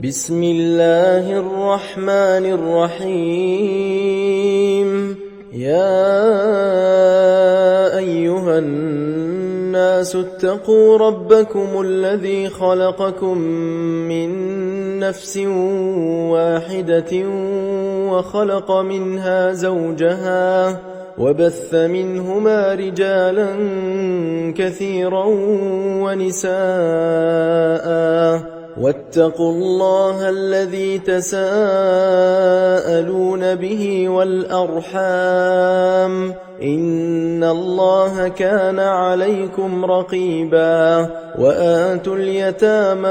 بسم الله الرحمن الرحيم. يا أيها الناس اتقوا ربكم الذي خلقكم من نفس واحدة وخلق منها زوجها وبث منهما رجالا كثيرا ونساء واتقوا الله الذي تساءلون به والأرحام إن الله كان عليكم رقيبا. وآتوا اليتامى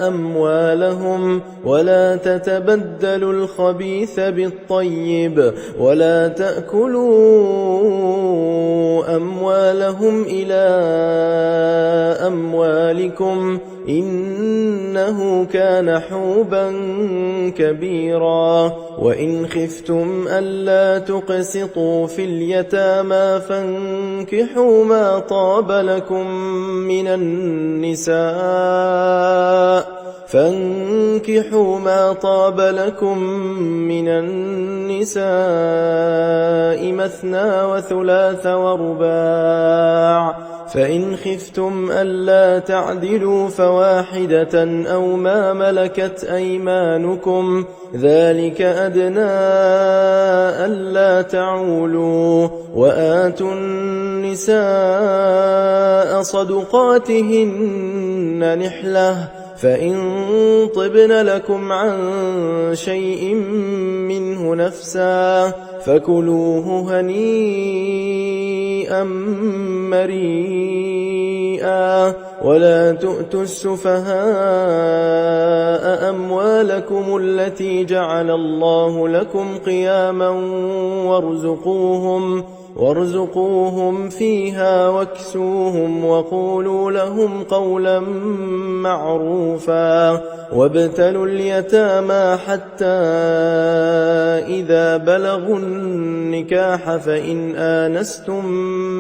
أموالهم ولا تتبدلوا الخبيث بالطيب ولا تأكلوا أموالهم إلى أموالكم إنه كان حوبا كبيرا. وإن خفتم ألا تقسطوا في اليتامى فانكحوا ما طاب لكم من النساء مثنى وثلاث ورباع، فإن خفتم ألا تعدلوا فواحدة أو ما ملكت أيمانكم ذلك أدنى ألا تعولوا. وآتوا النساء صدقاتهن نحلة، فإن طبن لكم عن شيء منه نفسا فكلوه هنيئا مريئا. ولا تؤتوا السفهاء أموالكم التي جعل الله لكم قياما وارزقوهم فيها واكسوهم وقولوا لهم قولا معروفا. وابتلوا اليتامى حتى إذا بلغوا النكاح فإن آنستم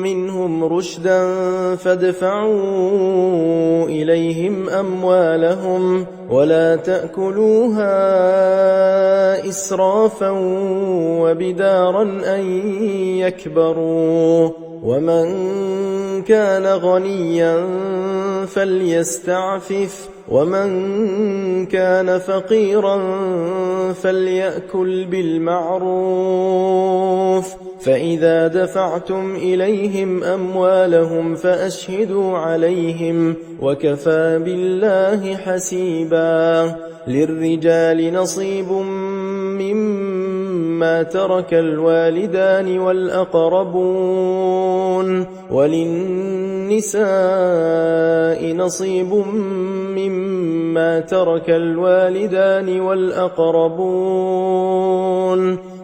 منهم رشدا فادفعوا إليهم أموالهم ولا تأكلوها إسرافا وبدارا أن يكبروا. ومن كان غنيا فليستعفف ومن كان فقيرا فليأكل بالمعروف. فإذا دفعتم إليهم أموالهم فأشهدوا عليهم وكفى بالله حسيبا. للرجال نصيب مما ترك الوالدان والأقربون وللنساء نصيب مما ترك الوالدان والأقربون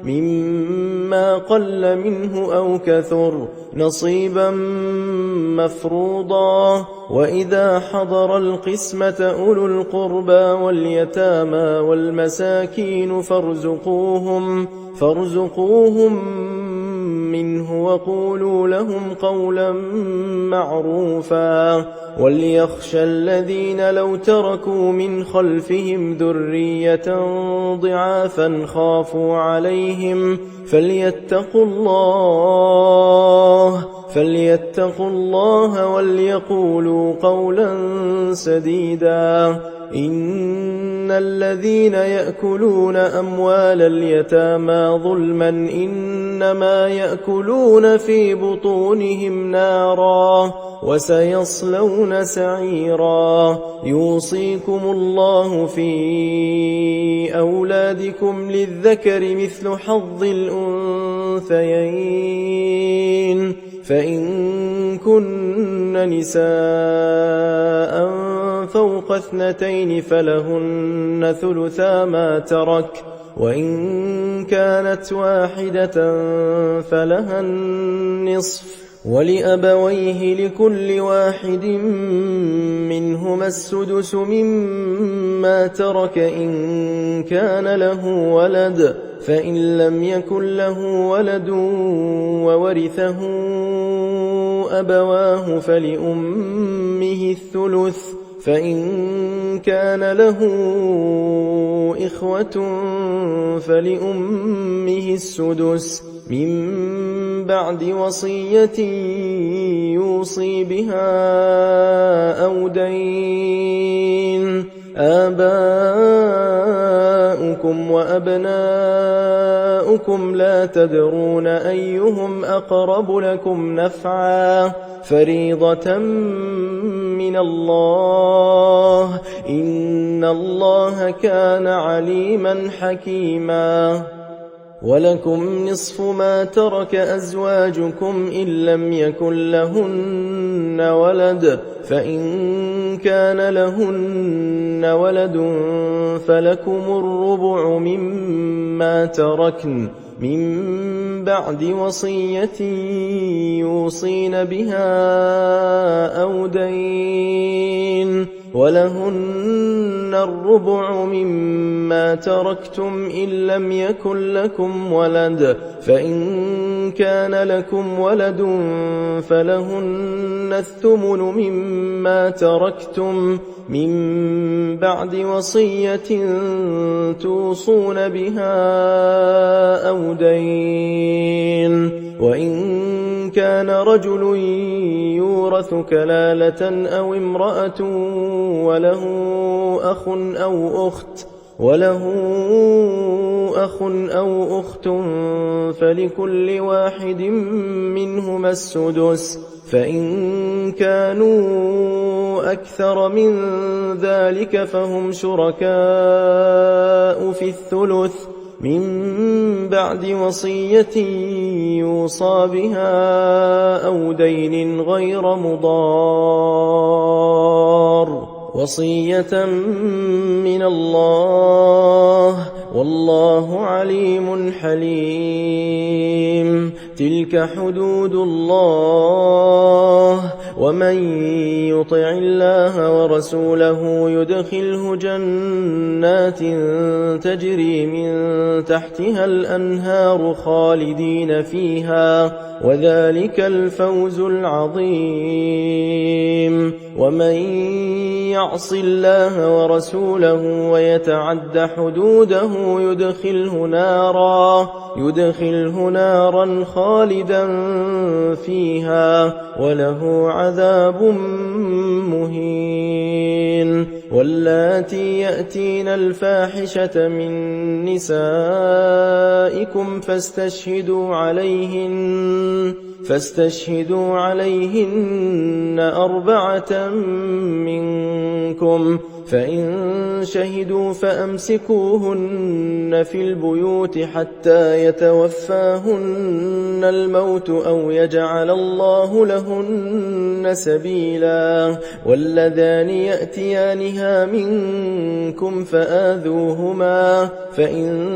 مما قل منه أو كثر نصيبا مفروضا. وإذا حضر القسمة أولو القربى واليتامى والمساكين فارزقوهم منه وقولوا لهم قولا معروفا. وليخشى الذين لو تركوا من خلفهم ذرية ضعافا خافوا عليهم فليتقوا الله وليقولوا قولا سديدا. إن الذين يأكلون أموال اليتامى ظلما إنما يأكلون في بطونهم نارا وسيصلون سعيرا. يوصيكم الله في أولادكم للذكر مثل حظ الأنثيين، فإن كن نساء فوق 2 فلهن ثلثا ما ترك، وإن كانت واحدة فلها النصف. ولأبويه لكل واحد منهما السدس مما ترك إن كان له ولد، فإن لم يكن له ولد وورثه أبواه فلأمه الثلث، فإن كان له إخوة فلأمه السدس من بعد وصية يوصي بها أو دين. آباؤكم وأبناؤكم لا تدرون أيهم أقرب لكم نفعا فريضة من الله إن الله كان عليما حكيما. ولكم نصف ما ترك أزواجكم إن لم يكن لهن ولد فإن كان لهن ولد فلكم الربع مما تركن من بعد وصية يوصين بها أو دين. ولهن الربع مما تركتم إن لم يكن لكم ولد فإن كان لكم ولد فلهن الثمن مما تركتم من بعد وصية توصون بها أو دين. وإن كان رجل يورث كلالة أو امرأة وله أخ أو أخت فلكل واحد منهما السدس فإن كانوا أكثر من ذلك فهم شركاء في الثلث من بعد وصية يوصى بها أو دين غير مضار وصية من الله والله عليم حليم. تلك حدود الله ومن يطع الله ورسوله يدخله جنات تجري من تحتها الأنهار خالدين فيها وذلك الفوز العظيم. ومن يعص الله ورسوله ويتعد حدوده يدخله نارا خالدا فيها وله عذاب مهين. واللاتي يأتين الفاحشة من نسائكم فاستشهدوا عليهن 4 منكم فإن شهدوا فأمسكوهن في البيوت حتى يتوفاهن الموت أو يجعل الله لهن سبيلا. واللذان يأتيانها منكم فآذوهما فإن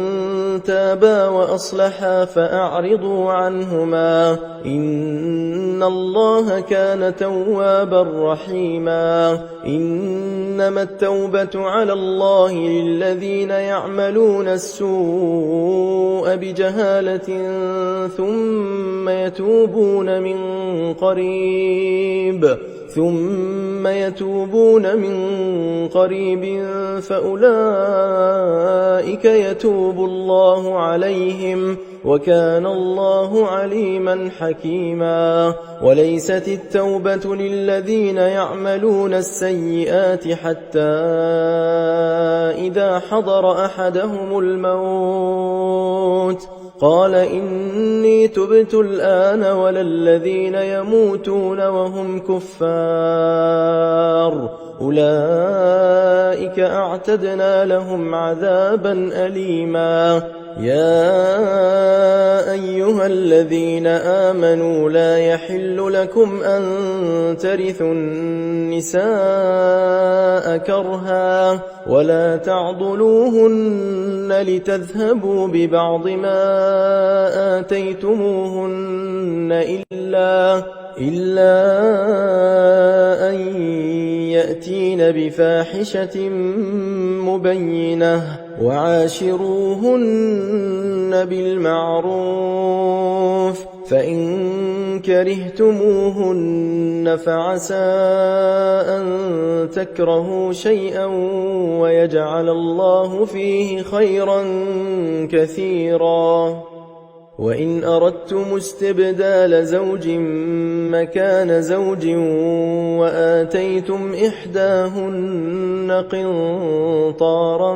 تابا وأصلحا فأعرضوا عنهما إن الله كان توابا رحيما. إنما التوبة على الله للذين يعملون السوء بجهالة ثم يتوبون من قريب فأولئك يتوب الله عليهم وكان الله عليما حكيما. وليست التوبة للذين يعملون السيئات حتى إذا حضر أحدهم الموت قال إني تبت الآن ولا الذين يموتون وهم كفار أولئك أعتدنا لهم عذابا أليما. يا أيها الذين آمنوا لا يحل لكم أن ترثوا النساء كرها ولا تعضلوهن لتذهبوا ببعض ما آتيتموهن إلا أن يأتين بفاحشة مبينة وعاشروهن بالمعروف فإن كرهتموهن فعسى أن تكرهوا شيئا ويجعل الله فيه خيرا كثيرا. وإن أردتم استبدال زوج مكان زوج وآتيتم إحداهن قنطارا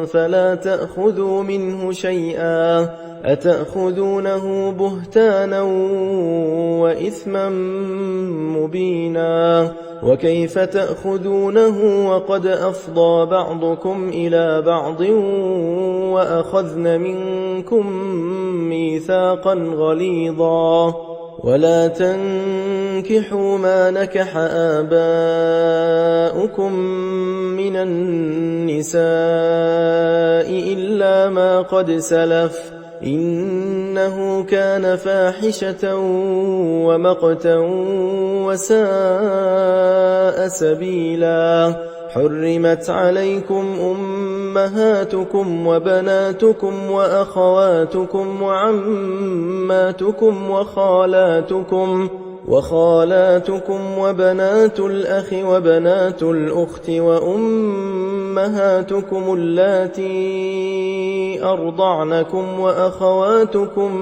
فلا تأخذوا منه شيئا أتأخذونه بهتانا وإثما مبينا وكيف تأخذونه وقد أفضى بعضكم إلى بعض وأخذن منكم ميثاقا غليظا ولا تنكحوا ما نكح آباؤكم من النساء إلا ما قد سلف إنه كان فاحشة ومقتا وساء سبيلا. حرمت عليكم أمهاتكم وبناتكم وأخواتكم وعماتكم وخالاتكم وبنات الأخ وبنات الأخت وأمهاتكم اللاتي أرضعنكم وأخواتكم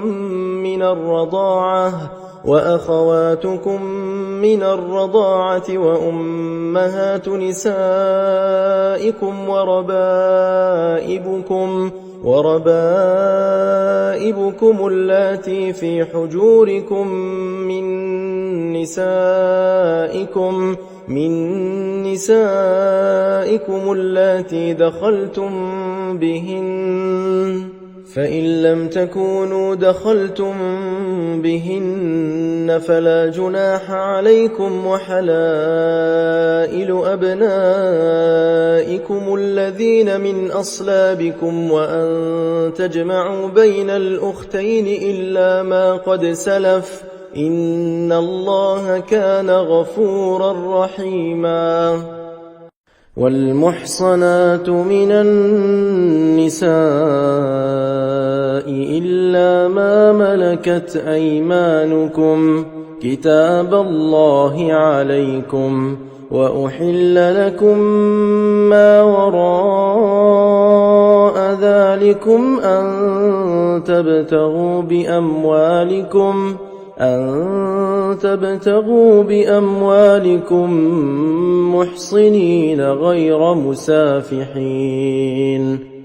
من الرضاعة وأمهات نسائكم وربائبكم اللاتي في حجوركم من نسائكم اللاتي دخلتم بهن فإن لم تكونوا دخلتم بهن فلا جناح عليكم وحلائل أبنائكم الذين من أصلابكم وأن تجمعوا بين الأختين إلا ما قد سلف إن الله كان غفورا رحيما. والمحصنات من النساء إلا ما ملكت أيمانكم كتاب الله عليكم وأحل لكم ما وراء ذلكم أن تبتغوا بأموالكم محصنين غير مسافحين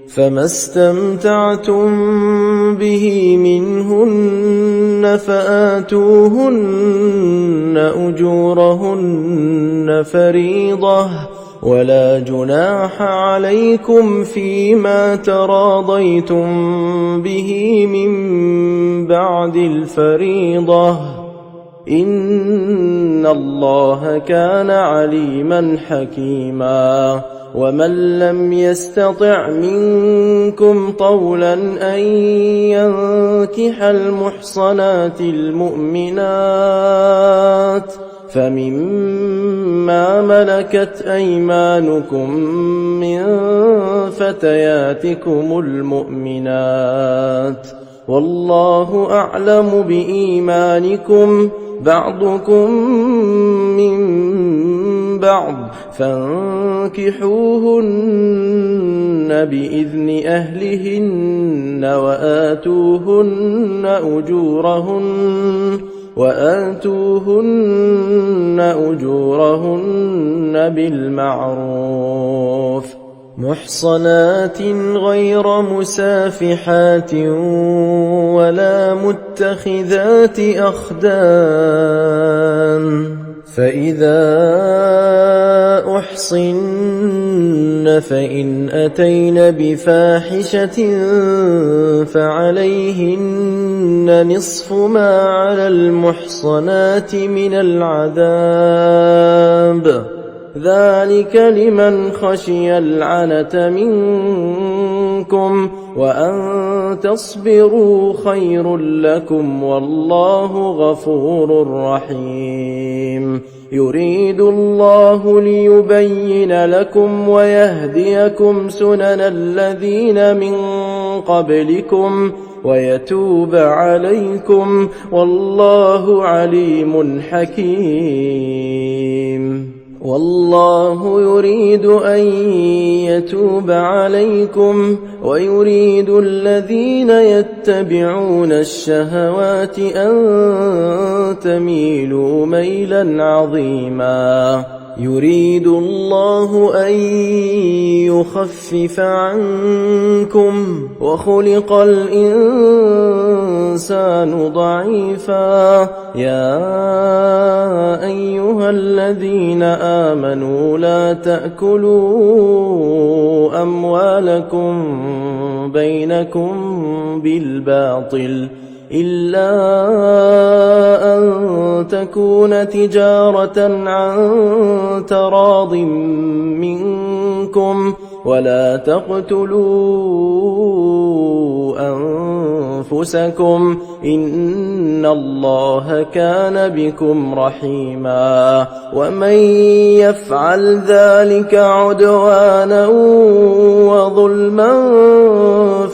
فما استمتعتم به منهن فآتوهن أجورهن فريضة ولا جناح عليكم فيما تراضيتم به من بعد الفريضة إن الله كان عليما حكيما. ومن لم يستطع منكم طولا أن ينكح المحصنات المؤمنات فمما ملكت أيمانكم من فتياتكم المؤمنات والله أعلم بإيمانكم بعضكم من بعض فانكحوهن بإذن أهلهن وآتوهن أجورهن بالمعروف محصنات غير مسافحات ولا متخذات أخدان فإذا أحصن فإن أتين بفاحشة فعليهن نصف ما على المحصنات من العذاب ذلك لمن خشي العنة منكم وأن تصبروا خير لكم والله غفور رحيم يريد الله ليبين لكم ويهديكم سنن الذين من قبلكم ويتوب عليكم، والله عليم حكيم. والله يريد أن يتوب عليكم ويريد الذين يتبعون الشهوات أن تميلوا ميلا عظيما. يريد الله أن يخفف عنكم وخلق الإنسان ضعيفا. يا أيها الذين آمنوا لا تأكلوا أموالكم بينكم بالباطل إلا أن تكون تجارة عن تراض منكم، ولا تقتلوا أنفسكم إن الله كان بكم رحيما. ومن يفعل ذلك عدوانا وظلما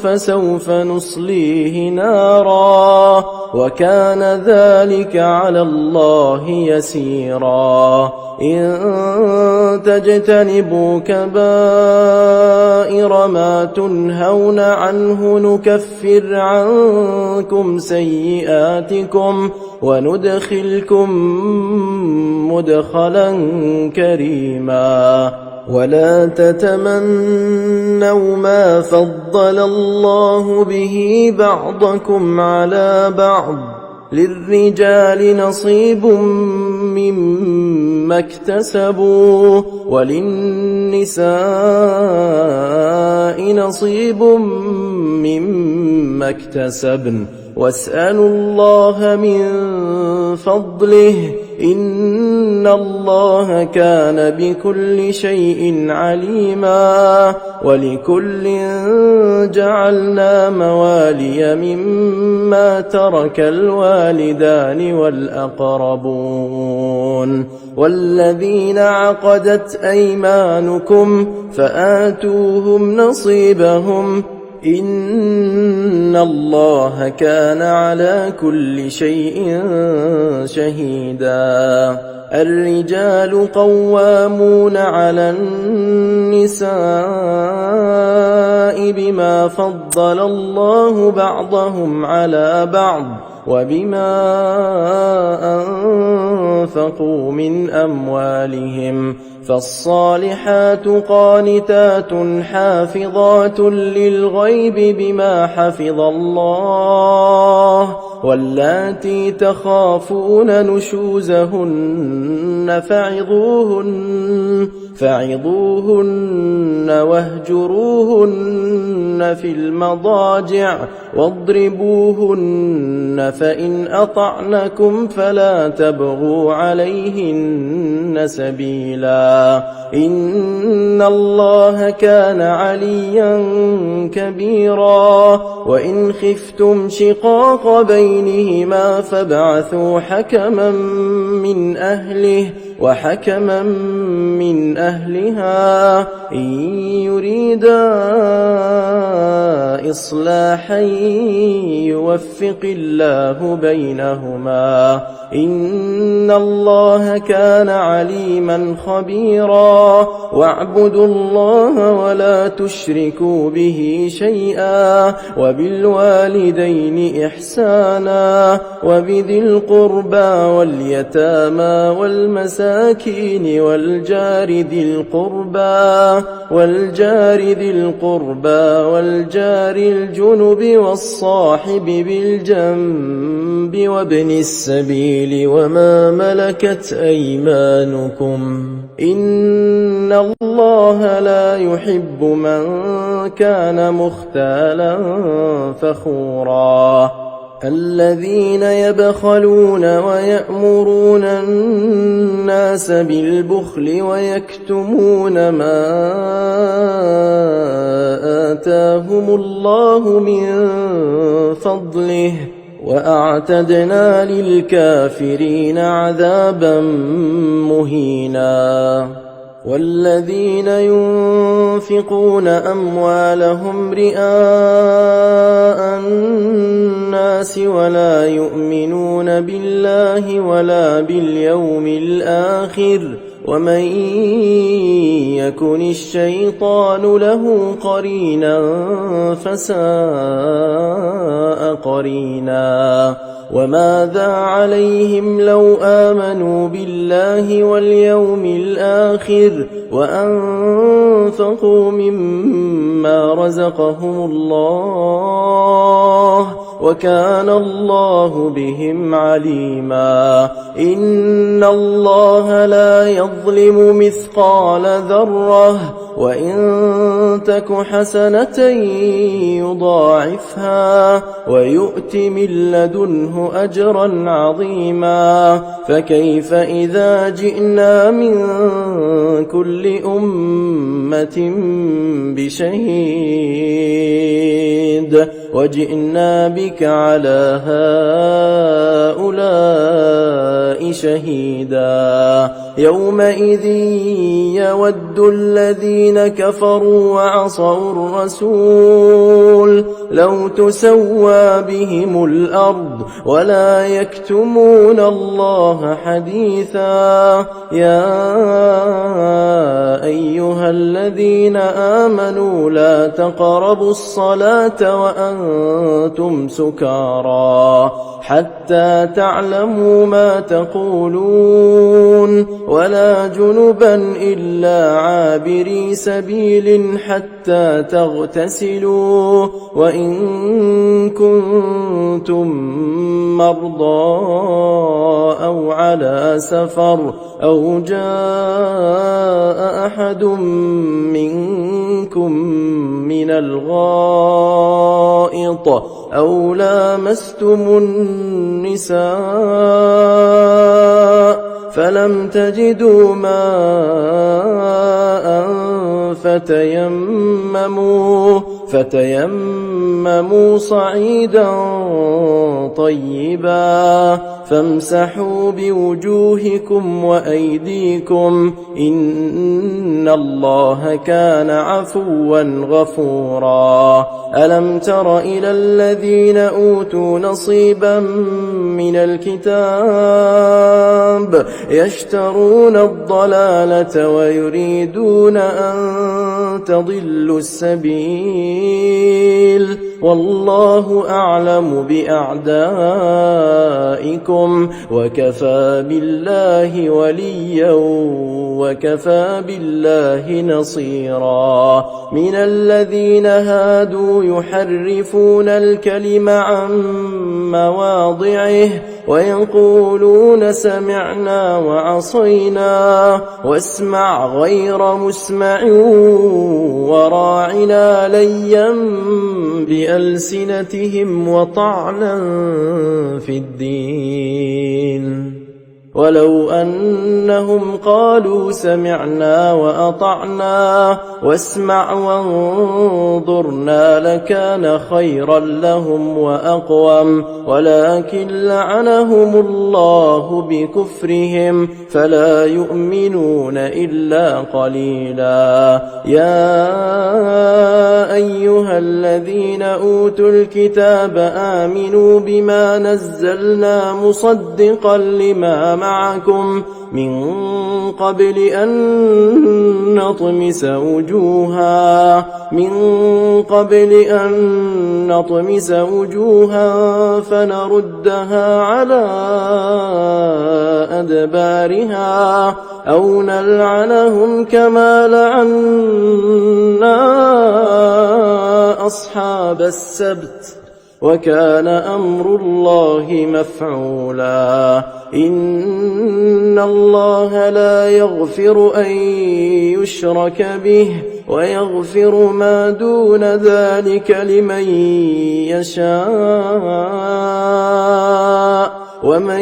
فسوف نصليه نارا، وكان ذلك على الله يسيرا. إن تجتنبوا كبائر ما تنهون عنه نكفر عنكم سيئاتكم وندخلكم مدخلا كريما. ولا تتمنوا ما فضل الله به بعضكم على بعض، للرجال نصيب مما اكتسبوا وللنساء نصيب مما اكتسبن، واسألوا الله من فضله إن الله كان بكل شيء عليما. ولكل جعلنا موالي مما ترك الوالدان والأقربون والذين عقدت أيمانكم فآتوهم نصيبهم إن الله كان على كل شيء شهيدا. الرجال قوامون على النساء بما فضل الله بعضهم على بعض وبما أنفقوا من أموالهم، فالصالحات قانتات حافظات للغيب بما حفظ الله، واللاتي تخافون نشوزهن فعظوهن واهجروهن في المضاجع واضربوهن، فإن أطعنكم فلا تبغوا عليهن سبيلا، إن الله كان عليا كبيرا. وإن خفتم شقاق بينهما فابعثوا حكما من أهله وحكما من أهلها إن يريدا إصلاحا يوفق الله بينهما، إن الله كان عليما خبيرا. واعبدوا الله ولا تشركوا به شيئا، وبالوالدين إحسانا، وبذي القربى واليتامى والمساكين والجار ذي القربى والجار الجنب والصاحب بالجنب وابن السبيل وما ملكت أيمانكم، إن الله لا يحب من كان مختالا فخورا. الذين يبخلون ويأمرون الناس بالبخل ويكتمون ما آتاهم الله من فضله، وأعتدنا للكافرين عذابا مهينا. والذين ينفقون أموالهم رئاء الناس ولا يؤمنون بالله ولا باليوم الآخر ومن يكن الشيطان له قرينا فساء قرينا وماذا عليهم لو آمنوا بالله واليوم الآخر وأنفقوا مما رزقهم الله وكان الله بهم عليما إن الله لا يظلم مثقال ذرة وإن تك حسنة يضاعفها ويؤت من لدنه أجرا عظيما فكيف إذا جئنا من كل أمة بشهيد وجئنا بك على هؤلاء شهيدا يومئذ يود الذين كفروا وعصوا الرسول لو تسوى بهم الأرض ولا يكتمون الله حديثا يا أيها الذين آمنوا لا تقربوا الصلاة وأنتم سكارى حتى تعلموا ما تقولون ولا جنبا إلا عابري سبيل حتى تغتسلوا وإن كنتم مرضى أو على سفر أو جاء أحد منكم من الغائط أو لامستم النساء فلم تجدوا ماء فتيمموا صعيدا طيبا فامسحوا بوجوهكم وأيديكم إن الله كان عفوا غفورا ألم تر إلى الذين أوتوا نصيبا من الكتاب يشترون الضلالة ويريدون أن تضلوا السبيل والله أعلم بأعدائكم وكفى بالله وليا وكفى بالله نصيرا من الذين هادوا يحرفون الكلم عن مواضعه ويقولون سمعنا وعصينا واسمع غير مسمع وراعنا ليا بألسنتهم وطعنا في الدين ولو أنهم قالوا سمعنا وأطعنا واسمع وانظرنا لكان خيرا لهم وأقوم ولكن لعنهم الله بكفرهم فلا يؤمنون إلا قليلا يا أيها الذين أوتوا الكتاب آمنوا بما نزلنا مصدقا لما معكم من قبل أن نطمس وجوها فنردها على أدبارها أو نلعنهم كما لعنا أصحاب السبت وكان أمر الله مفعولا إن الله لا يغفر أن يشرك به ويغفر ما دون ذلك لمن يشاء ومن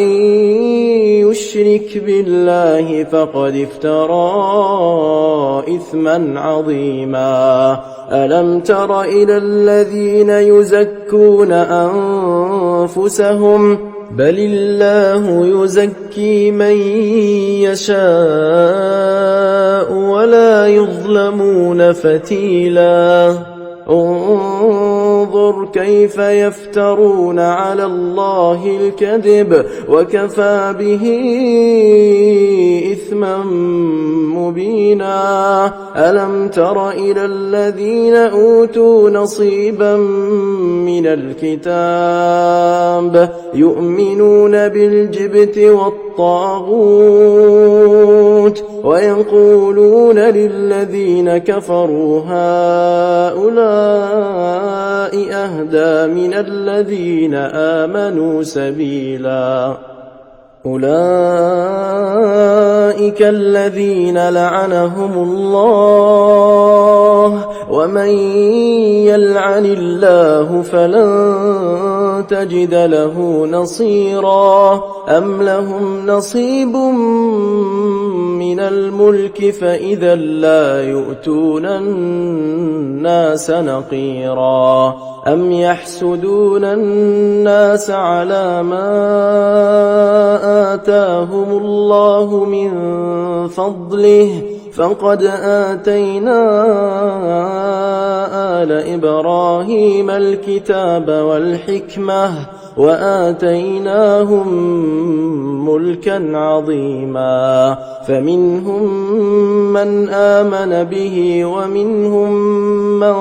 يشرك بالله فقد افترى إثما عظيما ألم تر إلى الذين يزكون أنفسهم بل الله يزكي من يشاء ولا يظلمون فتيلا انظر كيف يفترون على الله الكذب وكفى به إثما مبينا ألم تر إلى الذين أوتوا نصيبا من الكتاب يؤمنون بالجبت والطاغوت ويقولون للذين كفروا هؤلاء أهدى من الذين آمنوا سبيلا أولئك الذين لعنهم الله ومن يلعن الله فلن تجد له نصيرا أم لهم نصيب من الملك فإذا لا يؤتون الناس نقيرا أم يحسدون الناس على ما آتاهم الله من فضله فقد آتينا آل إبراهيم الكتاب والحكمة وآتيناهم ملكا عظيما فمنهم من آمن به ومنهم من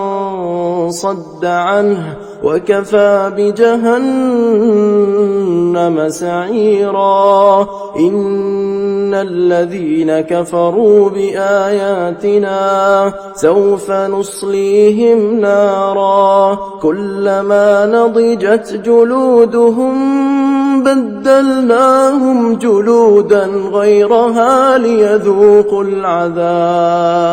صد عنه وكفى بجهنم سعيرا إن الذين كفروا بآياتنا سوف نصليهم نارا كلما نضجت جلودهم بدلناهم جلودا غيرها ليذوقوا العذاب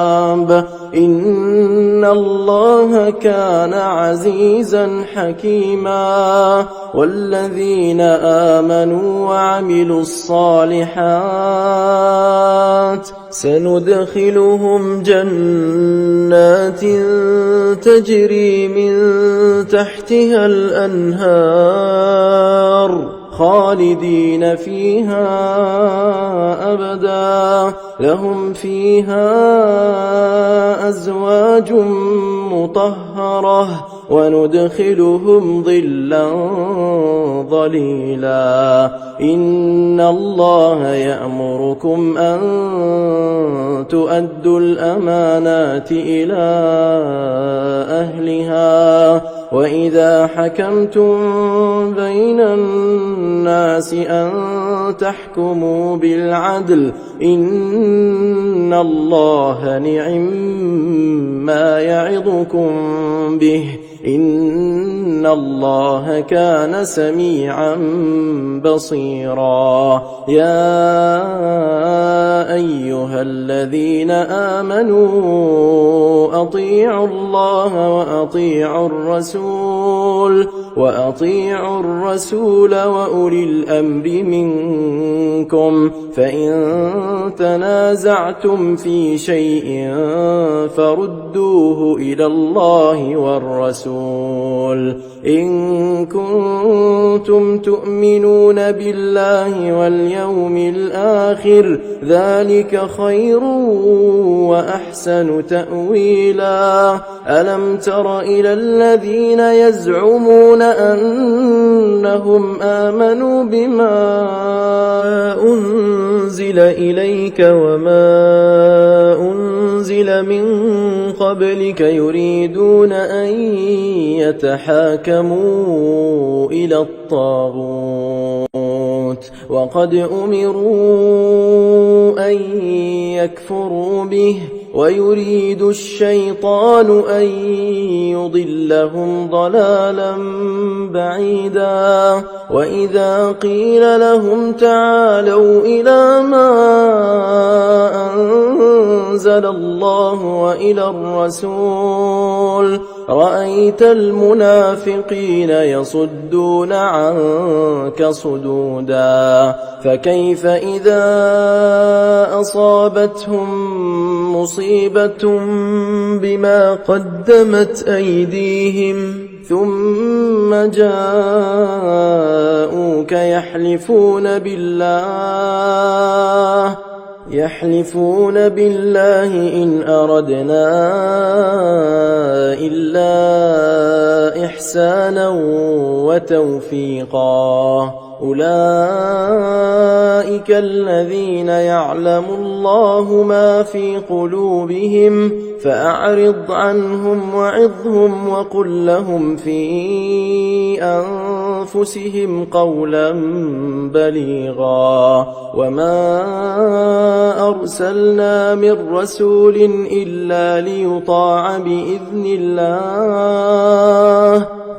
إن الله كان عزيزا حكيما والذين آمنوا وعملوا الصالحات سندخلهم جنات تجري من تحتها الأنهار خالدين فيها أبدا لهم فيها أزواج مطهرة وندخلهم ظلا ظليلا إن الله يأمركم أن تؤدوا الأمانات إلى أهلها وإذا حكمتم بين الناس أن تحكموا بالعدل إن الله نعم ما يعظكم به إن الله كان سميعا بصيرا يا أيها الذين آمنوا أطيعوا الله وأطيعوا الرسول وأولي الأمر منكم فإن تنازعتم في شيء فردوه إلى الله والرسول إن كنتم تؤمنون بالله واليوم الآخر ذلك خير وأحسن تأويلا ألم تر إلى الذين يزعمون أنهم آمنوا بما أنزل إليك وما أنزل من قبلك يريدون أن يتحاكموا إلى الطاغوت وقد أمروا أن يكفروا به ويريد الشيطان أن يضلهم ضلالا بعيدا وإذا قيل لهم تعالوا إلى ما أنزل الله وإلى الرسول رأيت المنافقين يصدون عنك صدودا فكيف إذا أصابتهم مصيبة بما قدمت أيديهم ثم يحلفون بالله إن أردنا إلا إحسانا وتوفيقا أولئك الذين يعلم الله ما في قلوبهم فأعرض عنهم وعظهم وقل لهم في أنفسهم قولا بليغا وما أرسلنا من رسول إلا ليطاع بإذن الله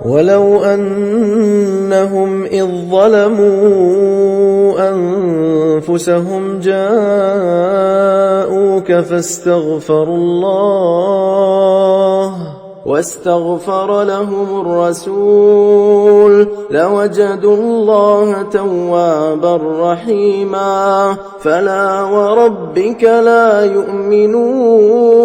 ولو أنهم إذ ظلموا أنفسهم جاءوك واستغفر لهم الرسول لوجدوا الله توابا رحيما فلا وربك لا يؤمنون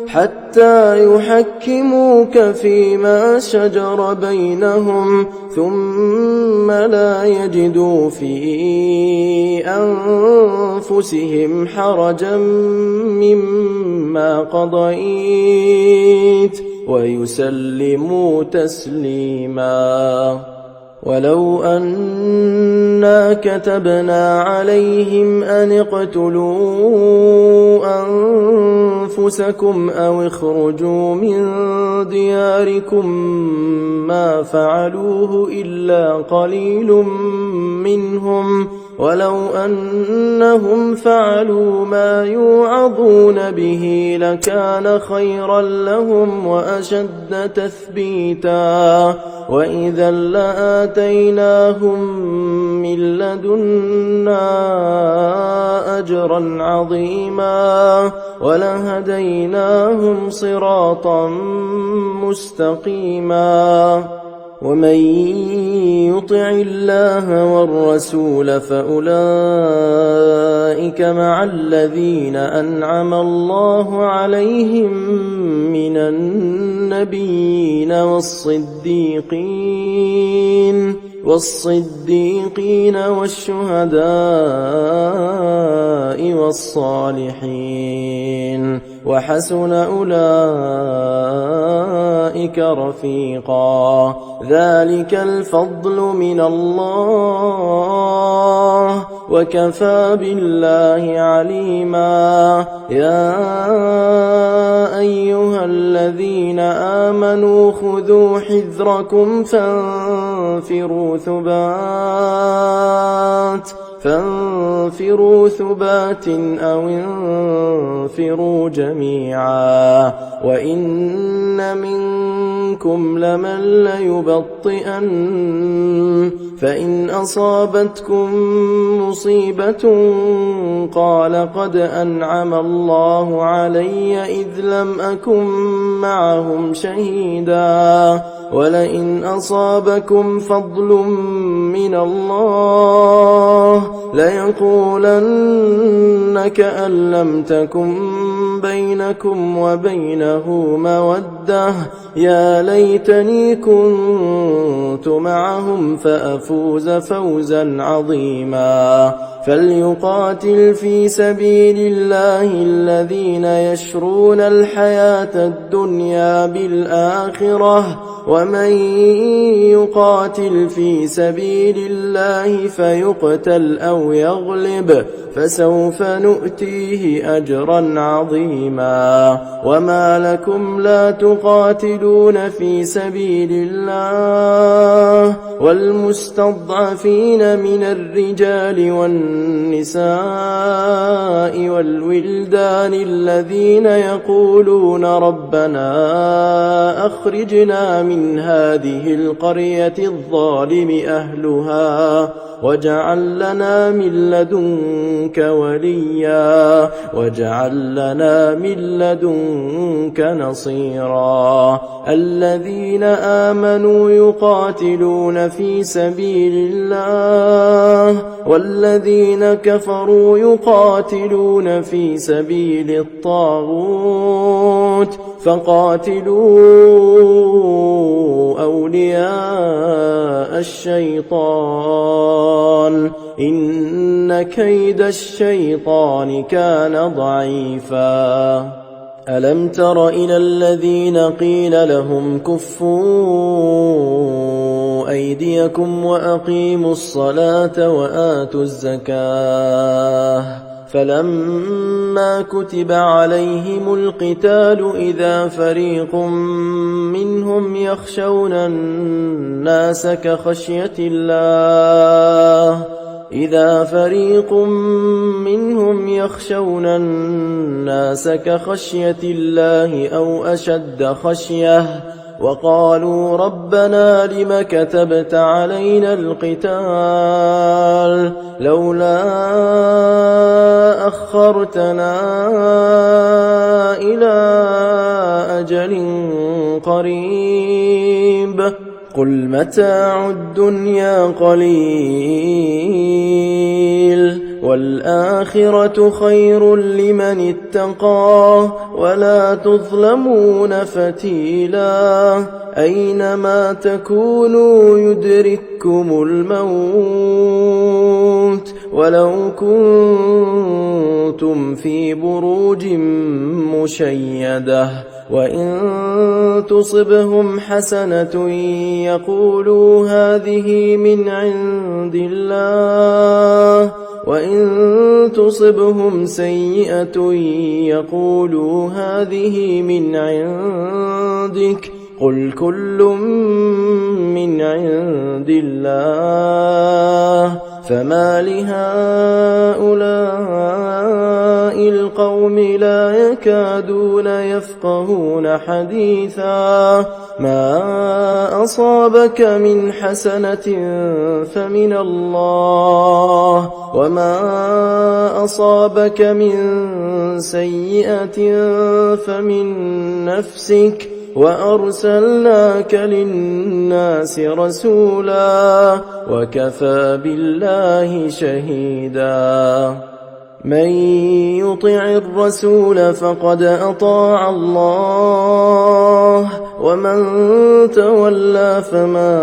حتى يحكموك فيما شجر بينهم ثم لا يجدوا في أنفسهم حرجا مما قضيت ويسلموا تسليما ولو أنا كتبنا عليهم أن اقتلوا أنفسكم أو اخرجوا من دياركم ما فعلوه إلا قليل منهم ولو أنهم فعلوا ما يوعظون به لكان خيرا لهم وأشد تثبيتا وإذا لآتيناهم من لدنا أجرا عظيما ولهديناهم صراطا مستقيما ومن يطع الله والرسول فأولئك مع الذين أنعم الله عليهم من النبيين والصديقين والشهداء والصالحين وحسن أولئك رفيقا ذلك الفضل من الله وكفى بالله عليما يا أيها الذين آمنوا خذوا حذركم فانفروا ثبات أو انفروا جميعا وإن منكم لمن ليبطئن فإن أصابتكم مصيبة قال قد أنعم الله علي إذ لم أكن معهم شهيدا ولئن أصابكم فضل من الله ليقولن كأن لم تكن بينكم وبينه مودة يا ليتني كنت معهم فأفوز فوزا عظيما فليقاتل في سبيل الله الذين يشرون الحياة الدنيا بالآخرة ومن يقاتل في سبيل الله فيقتل أو يغلب فسوف نؤتيه أجرا عظيما وما لكم لا تقاتلون في سبيل الله والمستضعفين من الرجال والنساء والولدان الذين يقولون ربنا أخرجنا من هذه القرية الظالم أهلها واجعل لنا من لدنك وليا واجعل لنا من لدنك نصيرا الذين آمنوا يقاتلون في سبيل الله والذين كفروا يقاتلون في سبيل الطاغوت فقاتلوا أولياء الشيطان إن إن كيد الشيطان كان ضعيفا ألم تر إلى الذين قيل لهم كفوا أيديكم وأقيموا الصلاة وآتوا الزكاة فلما كتب عليهم القتال إذا فريق منهم يخشون الناس كخشية الله أو أشد خشية وقالوا ربنا لم كتبت علينا القتال لولا أخرتنا إلى أجل قريب قل متاع الدنيا قليل والآخرة خير لمن اتقى ولا تظلمون فتيلا أينما تكونوا يدرككم الموت ولو كنتم في بروج مشيدة وإن تصبهم حسنة يقولوا هذه من عند الله وإن تصبهم سيئة يقولوا هذه من عندك قل كل من عند الله فما لهؤلاء القوم لا يكادون يفقهون حديثا ما أصابك من حسنة فمن الله وما أصابك من سيئة فمن نفسك وأرسلناك للناس رسولا وكفى بالله شهيدا من يطع الرسول فقد أطاع الله ومن تولى فما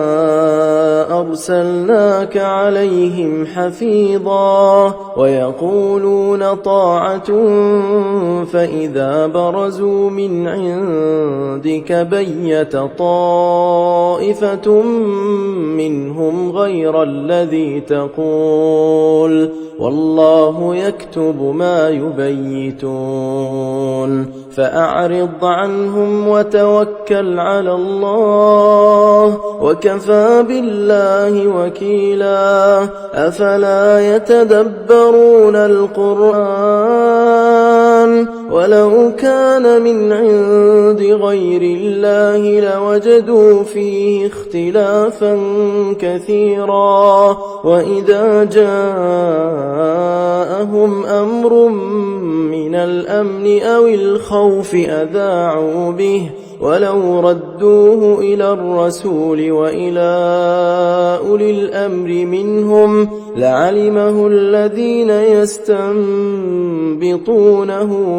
أرسلناك عليهم حفيظا ويقولون طاعة فإذا برزوا من عندك بيت طائفة منهم غير الذي تقول والله يكتب ما يبيتون فأعرض عنهم وتوكل على الله وكفى بالله وكيلا أفلا يتدبرون القرآن ولو كان من عند غير الله لوجدوا فيه اختلافا كثيرا وإذا جاءهم أمر من الأمن أو الخوف أذاعوا به ولو ردوه إلى الرسول وإلى أولي الأمر منهم لعلمه الذين يستنبطونه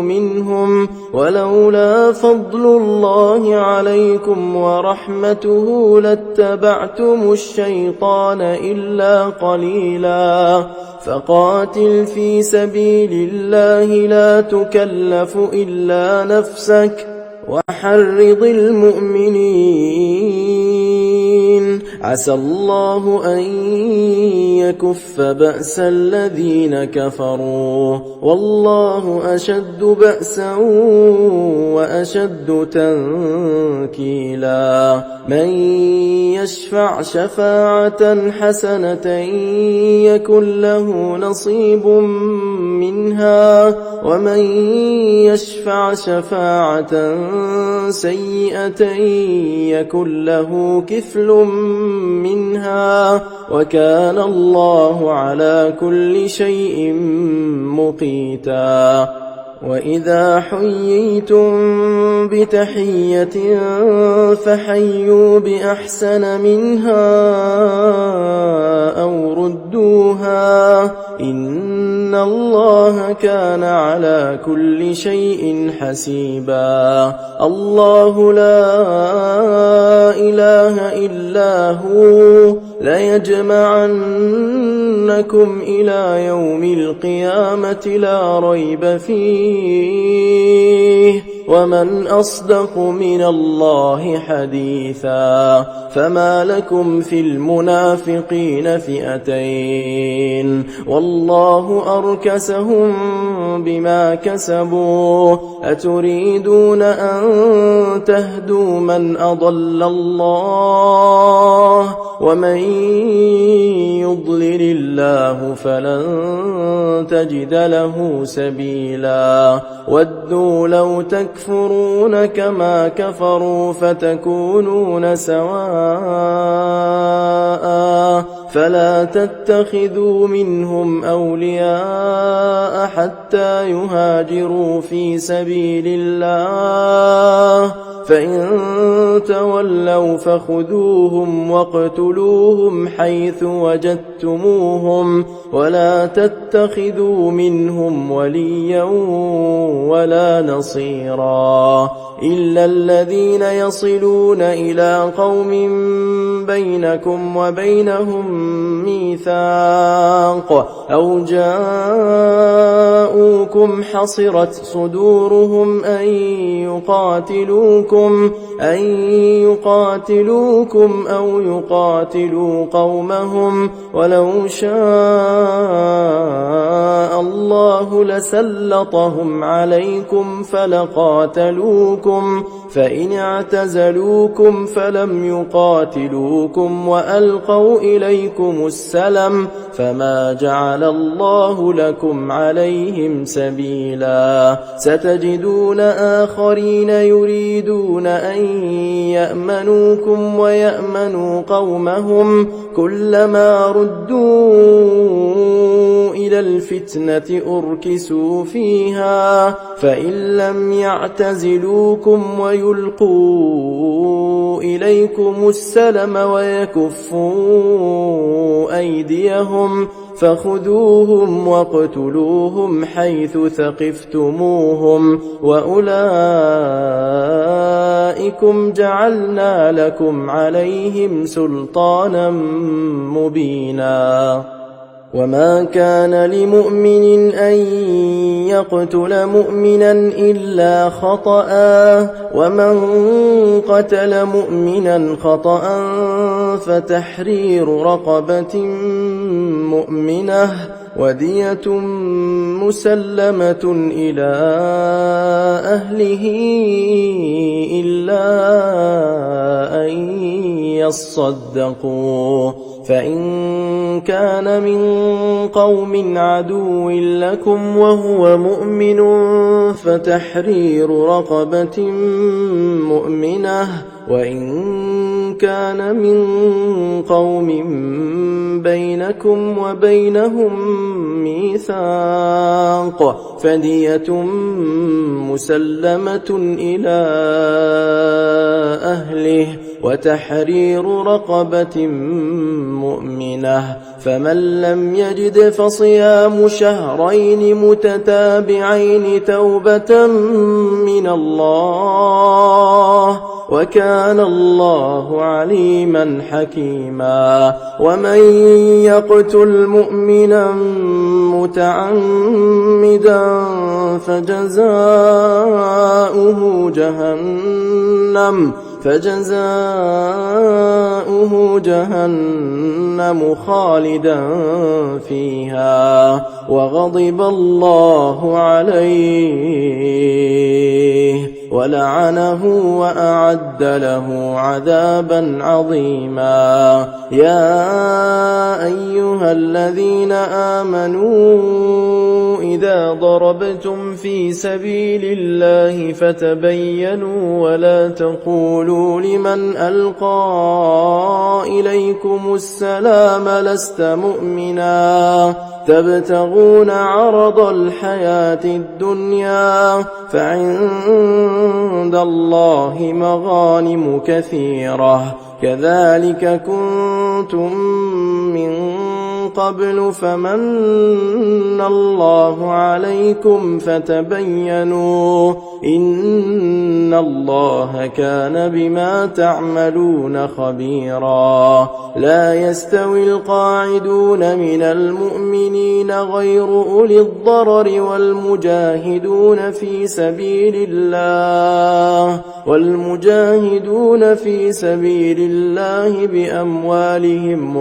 منهم ولولا فضل الله عليكم ورحمته لاتبعتم الشيطان إلا قليلا فقاتل في سبيل الله لا تكلف إلا نفسك وحرض المؤمنين عسى الله أن يكف بأس الذين كفروا والله أشد بأسا وأشد تنكيلا من يشفع شفاعة حسنة يكن له نصيب منها ومن يشفع شفاعة سيئة يكن له كفل منها وكان الله على كل شيء مقيتا وإذا حييتم بتحية فحيوا بأحسن منها أو ردوها إن الله كان على كل شيء حسيبا الله لا إله إلا هو ليجمعنكم إلى يوم القيامة لا ريب فيه ومن أصدق من الله حديثا فما لكم في المنافقين فئتين والله أركسهم بما كسبوا أتريدون أن تهدوا من أضل الله ومن يضلل الله فلن تجد له سبيلا ودوا لو تكفرون كما كفروا فتكونون سواء فلا تتخذوا منهم أولياء حتى يهاجروا في سبيل الله فإن تولوا فخذوهم واقتلوهم حيث وجدتموهم ولا تتخذوا منهم وليا ولا نصيرا إلا الذين يصلون إلى قوم بينكم وبينهم ميثاق أو جاءوكم حصرت صدورهم أن يقاتلوكم أو يقاتلوا قومهم ولو شاء الله لسلطهم عليكم فلقاتلوكم فإن اعتزلوكم فلم يقاتلوكم وألقوا إليكم السلم فما جعل الله لكم عليهم سبيلا ستجدون آخرين يريدون أن يأمنوكم ويأمنوا قومهم كلما ردوا إلى الفتنة أركسوا فيها فإن لم يعتزلوكم ويلقوا إليكم السلم ويكفوا أيديهم فخذوهم واقتلوهم حيث ثقفتموهم وأولئكم جعلنا لكم عليهم سلطانا مبينا وما كان لمؤمن أن يقتل مؤمنا إلا خطأ ومن قتل مؤمنا خطأ فتحرير رقبة مؤمنة ودية مسلمة إلى أهله إلا أن يصدقوا فإن كان من قوم عدو لكم وهو مؤمن فتحرير رقبة مؤمنة وإن كان من قوم بينكم وبينهم ميثاق فدية مسلمة إلى أهله وتحرير رقبة مؤمنة فمن لم يجد فصيام شهرين متتابعين توبة من الله وكان الله عليما حكيما ومن يقتل مؤمنا متعمدا فجزاؤه جهنم خالدا فيها وغضب الله عليه ولعنه وأعد له عذابا عظيما يا أيها الذين آمنوا إذا ضربتم في سبيل الله فتبينوا ولا تقولوا لمن ألقى إليكم السلام لست مؤمنا تبتغون عرض الحياة الدنيا فعند الله مغانم كثيرة كذلك كنتم من قبل فمن الله عليكم فتبينوا إن الله كان بما تعملون خبيرا لا يستوي القاعدون من المؤمنين غير أولي الضرر والمجاهدون في سبيل الله بأموالهم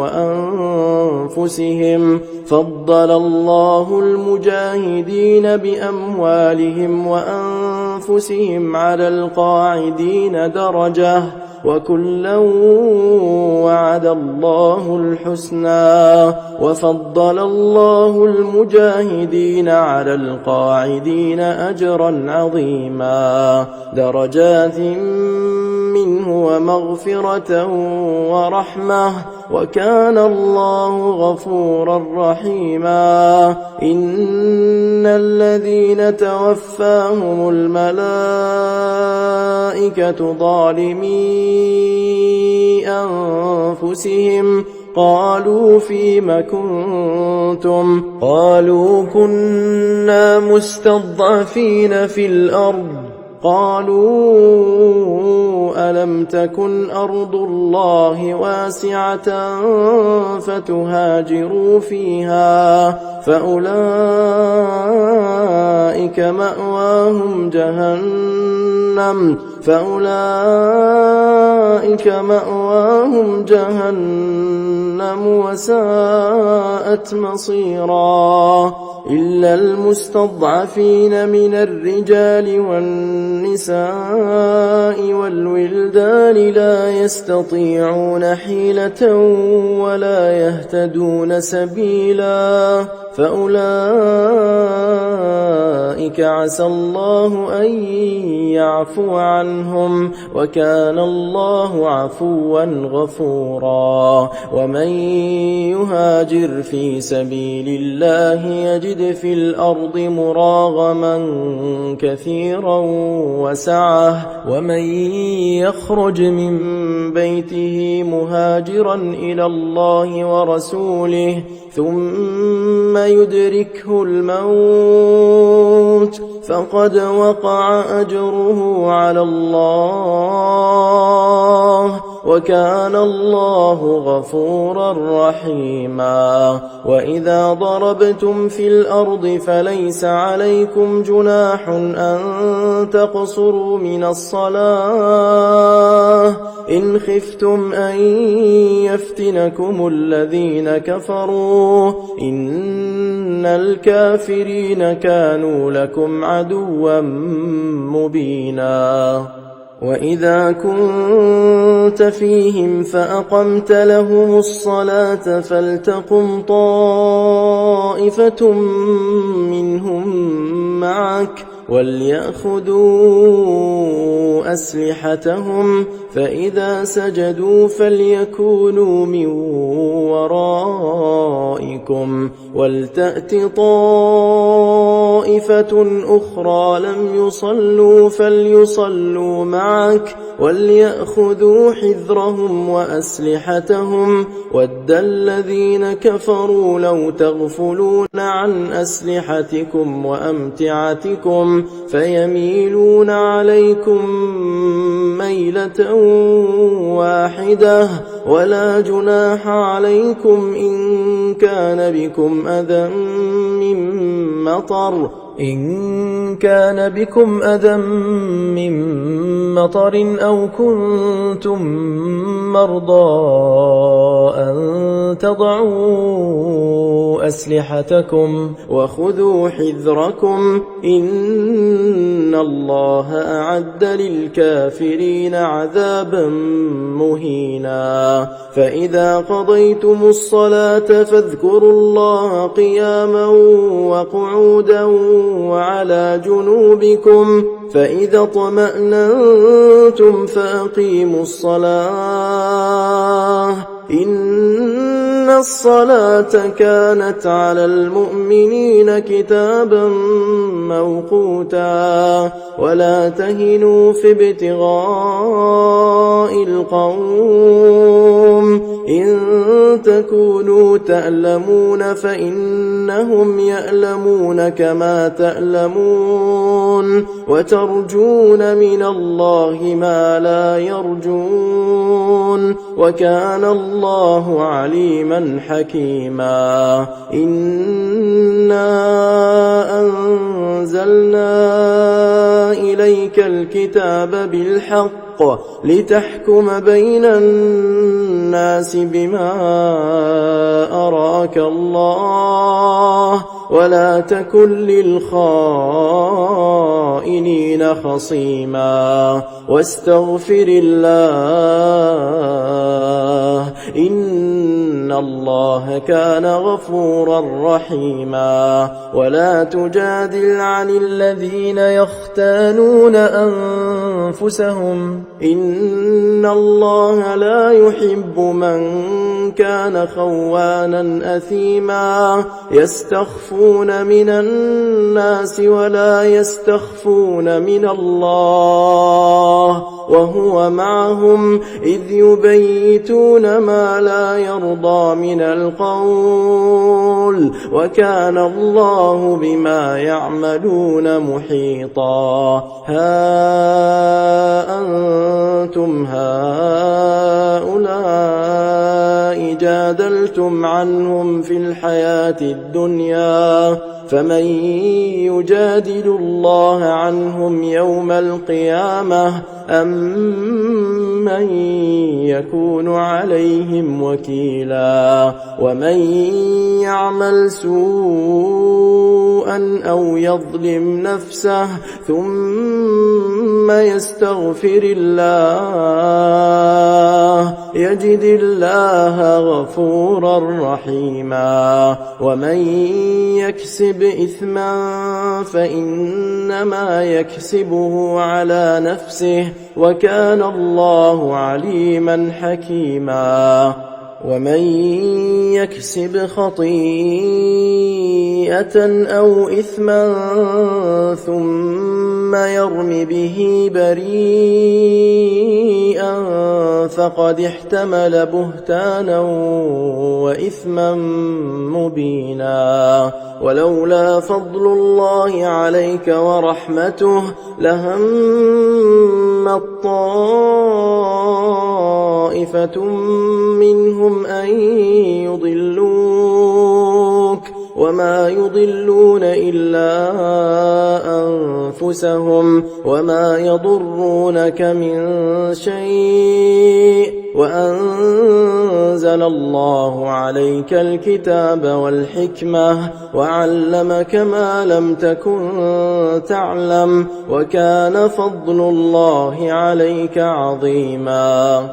وأنفسهم فضل الله المجاهدين بأموالهم وأنفسهم على القاعدين درجة وكلا وعد الله الحسنى وفضل الله المجاهدين على القاعدين أجرا عظيما درجات منه ومغفرة ورحمة وكان الله غفورا رحيما إن الذين توفاهم الملائكة ظالمي أنفسهم قالوا فيم كنتم قالوا كنا مستضعفين في الأرض قالوا ألم تكن أرض الله واسعة فتهاجروا فيها فأولئك مأواهم جهنم وساءت مصيرا إلا المستضعفين من الرجال والنساء والولدان لا يستطيعون حيلة ولا يهتدون سبيلا فأولئك عسى الله أن يعفو عنهم وكان الله عفوا غفورا ومن يهاجر في سبيل الله يجد في الأرض مراغما كثيرا وسعة ومن يخرج من بيته مهاجرا إلى الله ورسوله ثم يدركه الموت فقد وقع أجره على الله وكان الله غفورا رحيما وإذا ضربتم في الأرض فليس عليكم جناح أن تقصروا من الصلاة إن خفتم أن يفتنكم الذين كفروا إن الكافرين كانوا لكم عدوا مبينا وإذا كنت فيهم فأقمت لهم الصلاة فلتقم طائفة منهم معك وليأخذوا أسلحتهم فإذا سجدوا فليكونوا من ورائكم ولتأت طائفة أخرى لم يصلوا فليصلوا معك وليأخذوا حذرهم وأسلحتهم ود الذين كفروا لو تغفلون عن أسلحتكم وأمتعتكم فيميلون عليكم ميلة واحدة ولا جناح عليكم إن كان بكم أذى من مطر أو كنتم مرضى أن تضعوا أسلحتكم وخذوا حذركم إن الله أعد للكافرين عذابا مهينا فإذا قضيتم الصلاة فاذكروا الله قياما وقعودا وعلى جنوبكم فإذا اطمأننتم فأقيموا الصلاة إن الصلاة كانت على المؤمنين كتابا موقوتا ولا تهنوا في ابتغاء القوم إن تكونوا تألمون فإنهم يألمون كما تألمون وترجون من الله ما لا يرجون وكان الله عليما حكيما إنا أنزلنا إليك الكتاب بالحق لتحكم بين الناس بما أراك الله ولا تكن للخائنين خصيما واستغفر الله إن الله كان غفورا رحيما ولا تجادل عن الذين يختانون أنفسهم إن الله لا يحب من كان خوانا أثيما يستخفون من الناس ولا يستخفون من الله وهو معهم إذ يبيتون ما لا يرضى من القول وكان الله بما يعملون محيطا ها أنتم هؤلاء جادلتم عنهم في الحياة الدنيا فمن يجادل الله عنهم يوم القيامة أم من يكون عليهم وكيلا ومن يعمل سوءا أو يظلم نفسه ثم يستغفر الله يجد الله غفورا رحيما ومن يكسب إثما فإنما يكسبه على نفسه وكان الله عليما حكيما ومن يكسب خطيئة أو إثما ثم يرم به بريئا فقد احتمل بهتانا وإثما مبينا ولولا فضل الله عليك ورحمته لهم طائفة منهم أن يضلوك وما يضلون إلا أنفسهم وما يضرونك من شيء وأنزل الله عليك الكتاب والحكمة وعلمك ما لم تكن تعلم وكان فضل الله عليك عظيما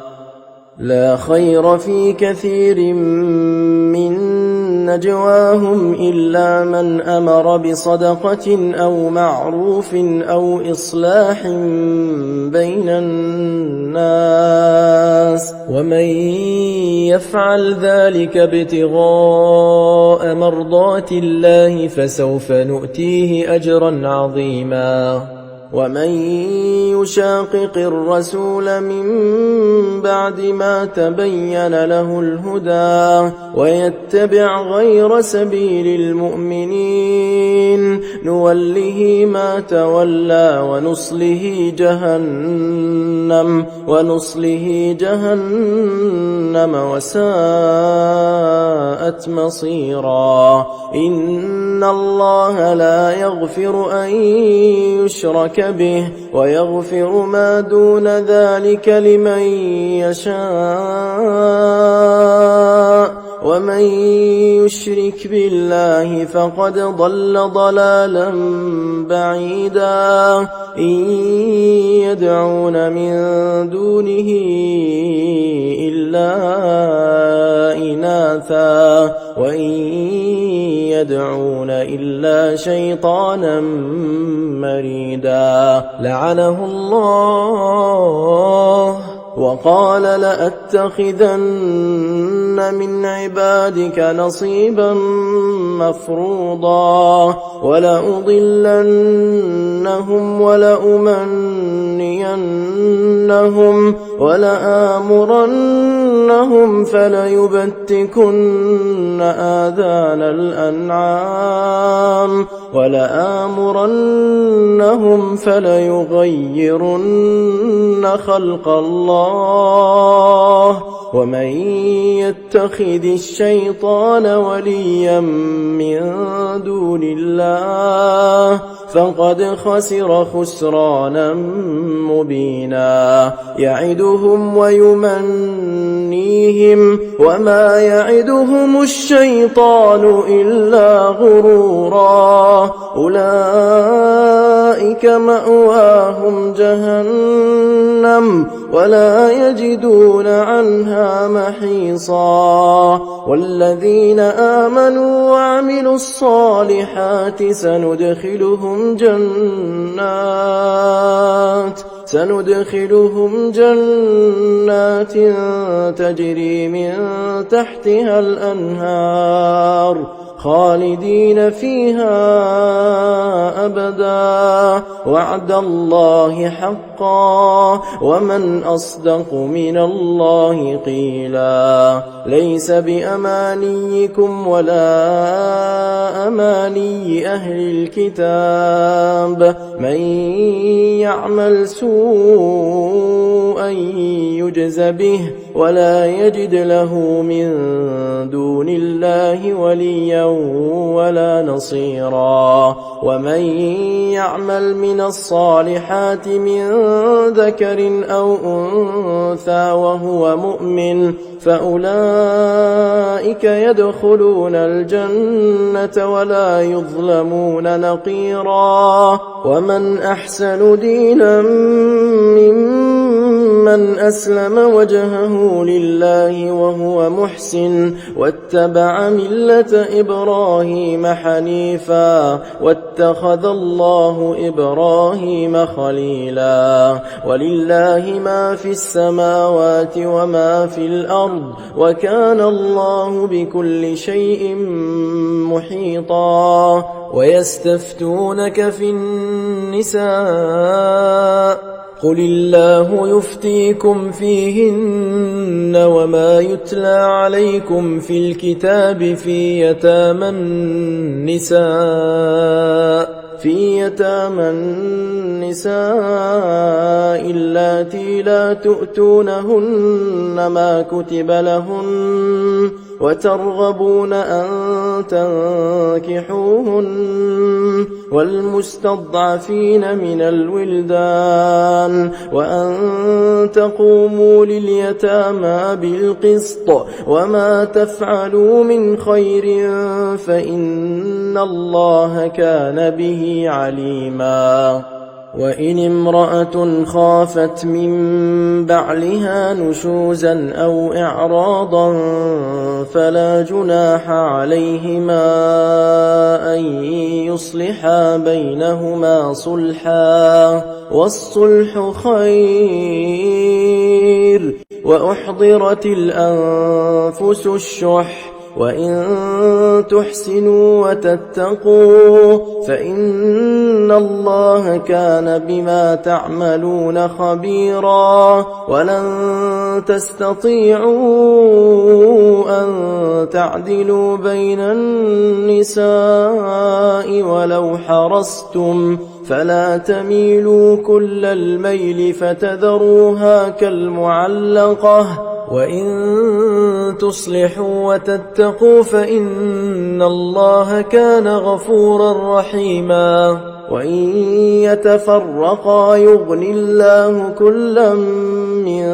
لا خير في كثير من نجواهم إلا من أمر بصدقة أو معروف أو إصلاح بين الناس ومن يفعل ذلك ابتغاء مرضات الله فسوف نؤتيه أجرا عظيما ومن يشاقق الرسول من بعد ما تبين له الهدى ويتبع غير سبيل المؤمنين نوله ما تولى ونصله جهنم وساءت مصيرا إن الله لا يغفر أن يشرك به ويغفر ما دون ذلك لمن يشاء ومن يشرك بالله فقد ضل ضلالا بعيدا إن يدعون من دونه إلا إناثا وإن يدعون إلا شيطانا مريدا لعنه الله وقال لأتخذن من عبادك نصيبا مفروضا ولأضلنهم ولأمنينهم ولآمرنهم فليبتكن آذان الأنعام ولآمرنهم فليغيرن خلق الله ومن يتخذ الشيطان وليا من دون الله فقد خسر خسرانا مبينا يعدهم ويمنيهم وما يعدهم الشيطان إلا غرورا أولئك مأواهم جهنم ولا يجدون عنها محيصا والذين آمنوا وعملوا الصالحات سندخلهم جنات تجري من تحتها الأنهار خالدين فيها أبدا وعد الله حقا ومن أصدق من الله قيلا ليس بأمانيكم ولا أماني أهل الكتاب من يعمل سوءا يجز به ولا يجد له من دون الله وليا ولا نصيرا ومن يعمل من الصالحات من ذكر أو أنثى وهو مؤمن فأولئك يدخلون الجنة ولا يظلمون نقيرا ومن أحسن دينا ممن أسلم وجهه لله وهو محسن واتبع ملة إبراهيم حنيفا واتخذ الله إبراهيم خليلا ولله ما في السماوات وما في الأرض وكان الله بكل شيء محيطا ويستفتونك في النساء قل الله يفتيكم فيهن وما يتلى عليكم في الكتاب في يتامى النساء اللاتي لا تؤتونهن ما كتب لهن وترغبون أن تنكحوهن والمستضعفين من الولدان وأن تقوموا لليتامى بالقسط وما تفعلوا من خير فإن الله كان به عليما وإن امرأة خافت من بعلها نشوزا أو إعراضا فلا جناح عليهما أن يصلحا بينهما صلحا والصلح خير وأحضرت الأنفس الشح وإن تحسنوا وتتقوا فإن الله كان بما تعملون خبيرا ولن تستطيعوا أن تعدلوا بين النساء ولو حرصتم فلا تميلوا كل الميل فتذروها كالمعلقة وإن تصلحوا وتتقوا فإن الله كان غفورا رحيما وإن يتفرقا يغن الله كلا من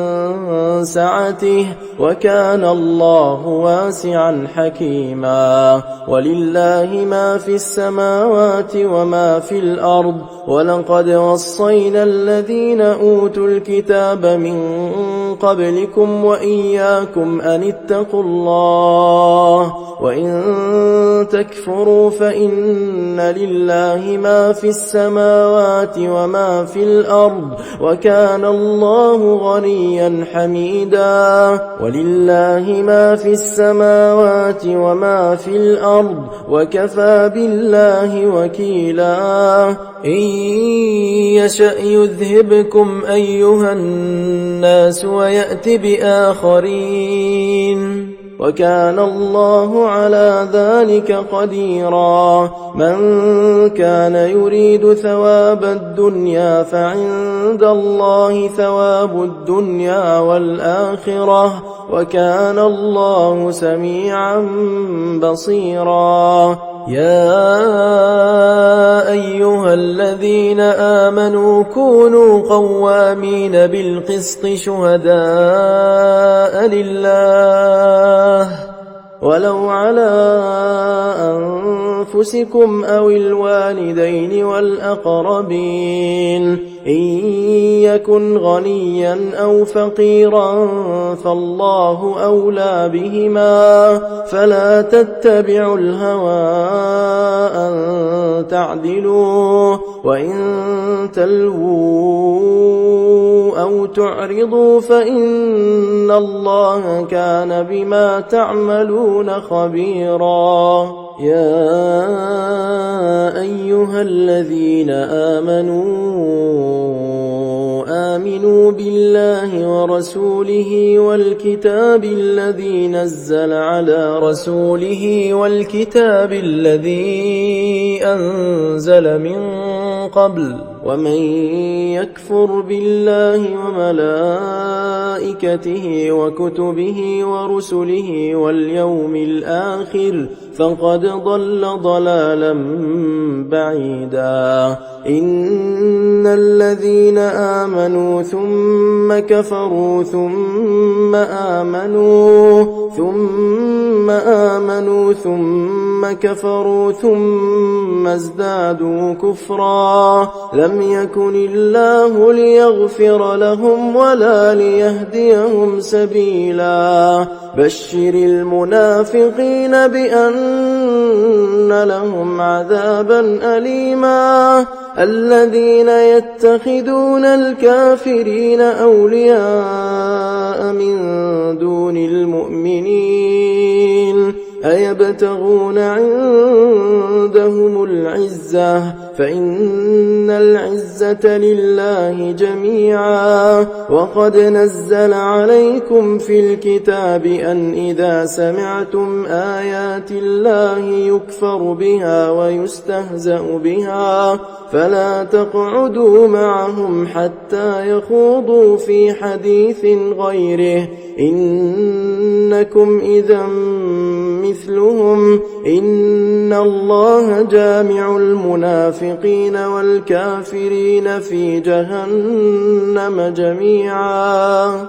سعته وكان الله واسعا حكيما ولله ما في السماوات وما في الأرض ولقد وصينا الذين أوتوا الكتاب من قبلكم وإياكم أن اتقوا الله وإن تكفروا فإن لله ما في السماوات وما في الأرض وكان الله غنيا حميدا شهيدا ولله ما في السماوات وما في الأرض وكفى بالله وكيلا إن يشأ يذهبكم أيها الناس ويأت بآخرين وكان الله على ذلك قديرا من كان يريد ثواب الدنيا فعند الله ثواب الدنيا والآخرة وكان الله سميعا بصيرا يا أيها الذين آمنوا كونوا قوامين بالقسط شهداء لله ولو على أنفسكم أو الوالدين والأقربين إن يكن غنيا أو فقيرا فالله أولى بهما فلا تتبعوا الهوى أن تعدلوا وإن تلووا أو تعرضوا فإن الله كان بما تعملون خبيرا يا أيها الذين آمنوا بالله ورسوله والكتاب الذي نزل على رسوله والكتاب الذي أنزل من قبل ومن يكفر بالله وملائكته وكتبه ورسله واليوم الآخر فقد ضل ضلالا بعيدا إن الذين آمنوا ثم كفروا ثم آمنوا ثم كفروا ثم ازدادوا كفرا لم يكن الله ليغفر لهم ولا ليهديهم سبيلا بشر المنافقين بأن لهم عذابا أليما الذين يتخذون الكافرين أولياء من دون المؤمنين أيبتغون عندهم العزة فإن العزة لله جميعا وقد نزل عليكم في الكتاب أن إذا سمعتم آيات الله يكفر بها ويستهزأ بها فلا تقعدوا معهم حتى يخوضوا في حديث غيره إنكم إذا مثلهم إن الله جامع المنافقين والكافرين في جهنم جميعا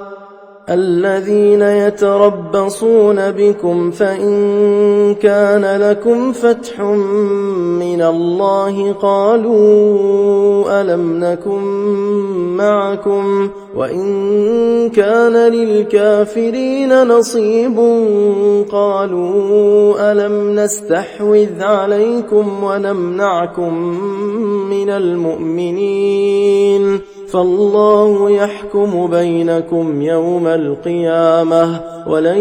الذين يتربصون بكم فإن كان لكم فتح من الله قالوا ألم نكن معكم وإن كان للكافرين نصيب قالوا ألم نستحوذ عليكم ونمنعكم من المؤمنين فالله يحكم بينكم يوم القيامة ولن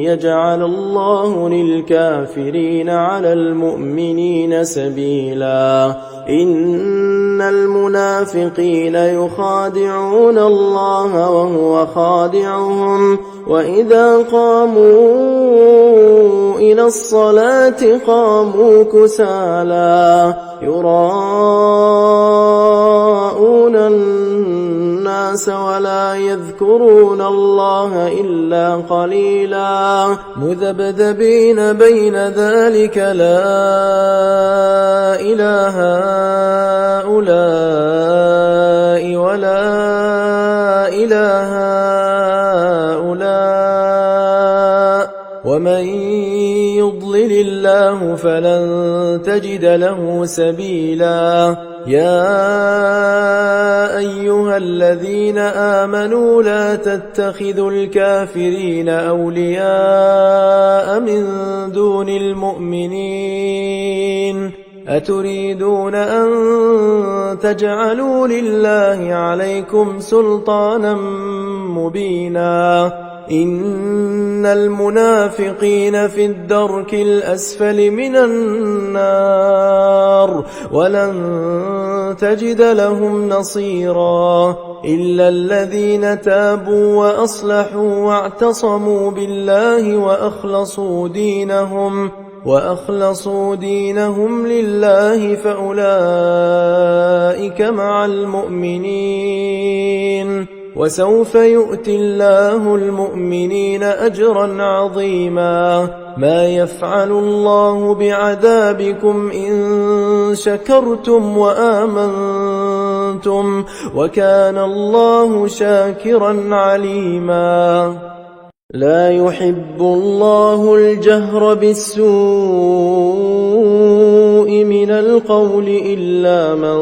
يجعل الله للكافرين على المؤمنين سبيلا إن المنافقين يخادعون الله وهو خادعهم وإذا قاموا إلى الصلاة قاموا كسالى يراءون الناس ولا يذكرون الله إلا قليلا مذبذبين بين ذلك لا إله هؤلاء ولا إله هؤلاء ومن يضلل الله فلن تجد له سبيلا يا أيها الذين آمنوا لا تتخذوا الكافرين أولياء من دون المؤمنين أتريدون أن تجعلوا لله عليكم سلطانا مبينا إن المنافقين في الدرك الأسفل من النار ولن تجد لهم نصيرا إلا الذين تابوا وأصلحوا واعتصموا بالله وأخلصوا دينهم لله فأولئك مع المؤمنين وسوف يؤتي الله المؤمنين أجرا عظيما ما يفعل الله بعذابكم إن شكرتم وآمنتم وكان الله شاكرا عليما لا يحب الله الجهر بالسوء من القول إلا من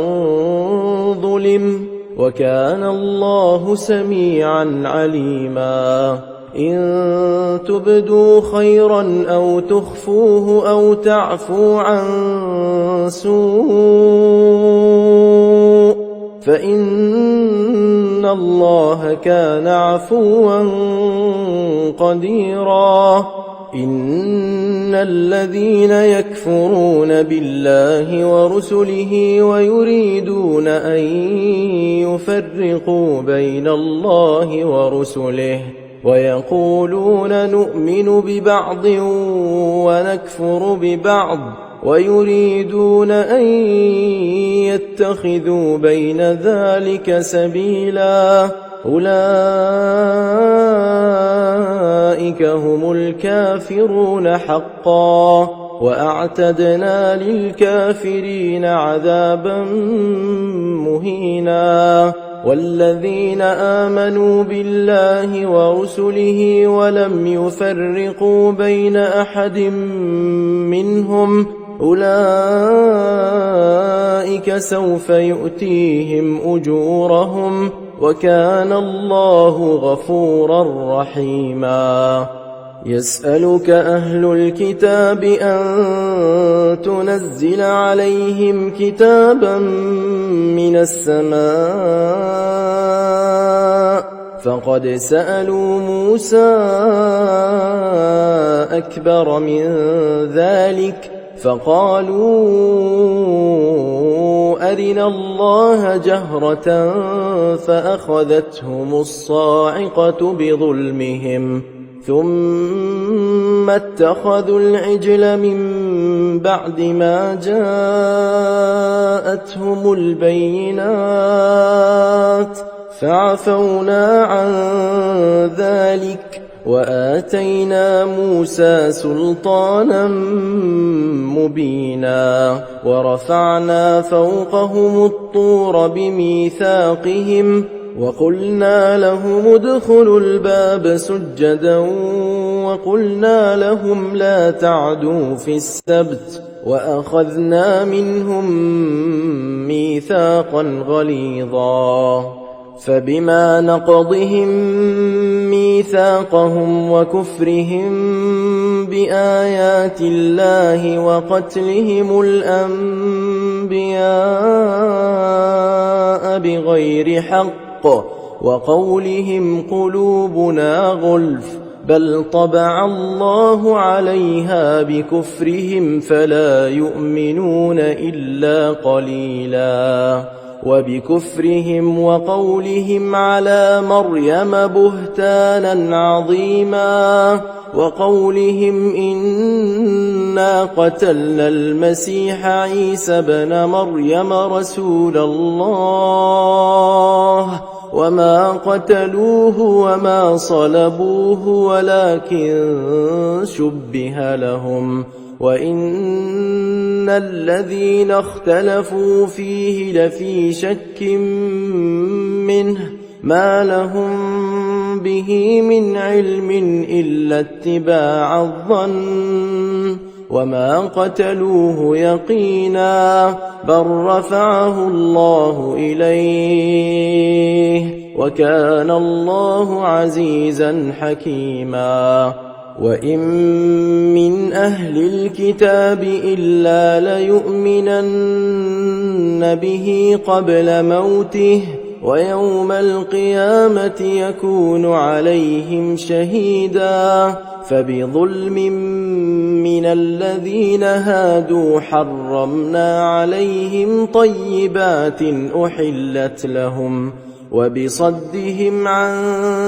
ظلم وكان الله سميعا عليما إن تبدوا خيرا أو تخفوه أو تعفو عن سوء فإن الله كان عفوا قديرا إن الذين يكفرون بالله ورسله ويريدون أن يفرقوا بين الله ورسله ويقولون نؤمن ببعض ونكفر ببعض ويريدون أن يتخذوا بين ذلك سبيلا أولئك هم الكافرون حقا وأعتدنا للكافرين عذابا مهينا والذين آمنوا بالله ورسله ولم يفرقوا بين أحد منهم أولئك سوف يؤتيهم أجورهم وكان الله غفورا رحيما يسألك أهل الكتاب أن تنزل عليهم كتابا من السماء فقد سألوا موسى أكبر من ذلك فقالوا أرنا الله جهرة فأخذتهم الصاعقة بظلمهم ثم اتخذوا العجل من بعد ما جاءتهم البينات فعفونا عن ذلك وآتينا موسى سلطانا مبينا ورفعنا فوقهم الطور بميثاقهم وقلنا لهم ادخلوا الباب سجدا وقلنا لهم لا تعدوا في السبت وأخذنا منهم ميثاقا غليظا فبما نقضهم ميثاقهم وكفرهم بآيات الله وقتلهم الأنبياء بغير حق وقولهم قلوبنا غلف بل طبع الله عليها بكفرهم فلا يؤمنون إلا قليلا وبكفرهم وقولهم على مريم بهتانا عظيما وقولهم إنا قتلنا المسيح عيسى ابن مريم رسول الله وما قتلوه وما صلبوه ولكن شبه لهم وإن الذين اختلفوا فيه لفي شك منه ما لهم به من علم إلا اتباع الظن وما قتلوه يقينا بل رفعه الله إليه وكان الله عزيزا حكيما وإن من أهل الكتاب إلا ليؤمنن به قبل موته ويوم القيامة يكون عليهم شهيدا فبظلم من الذين هادوا حرمنا عليهم طيبات أحلت لهم وبصدهم عن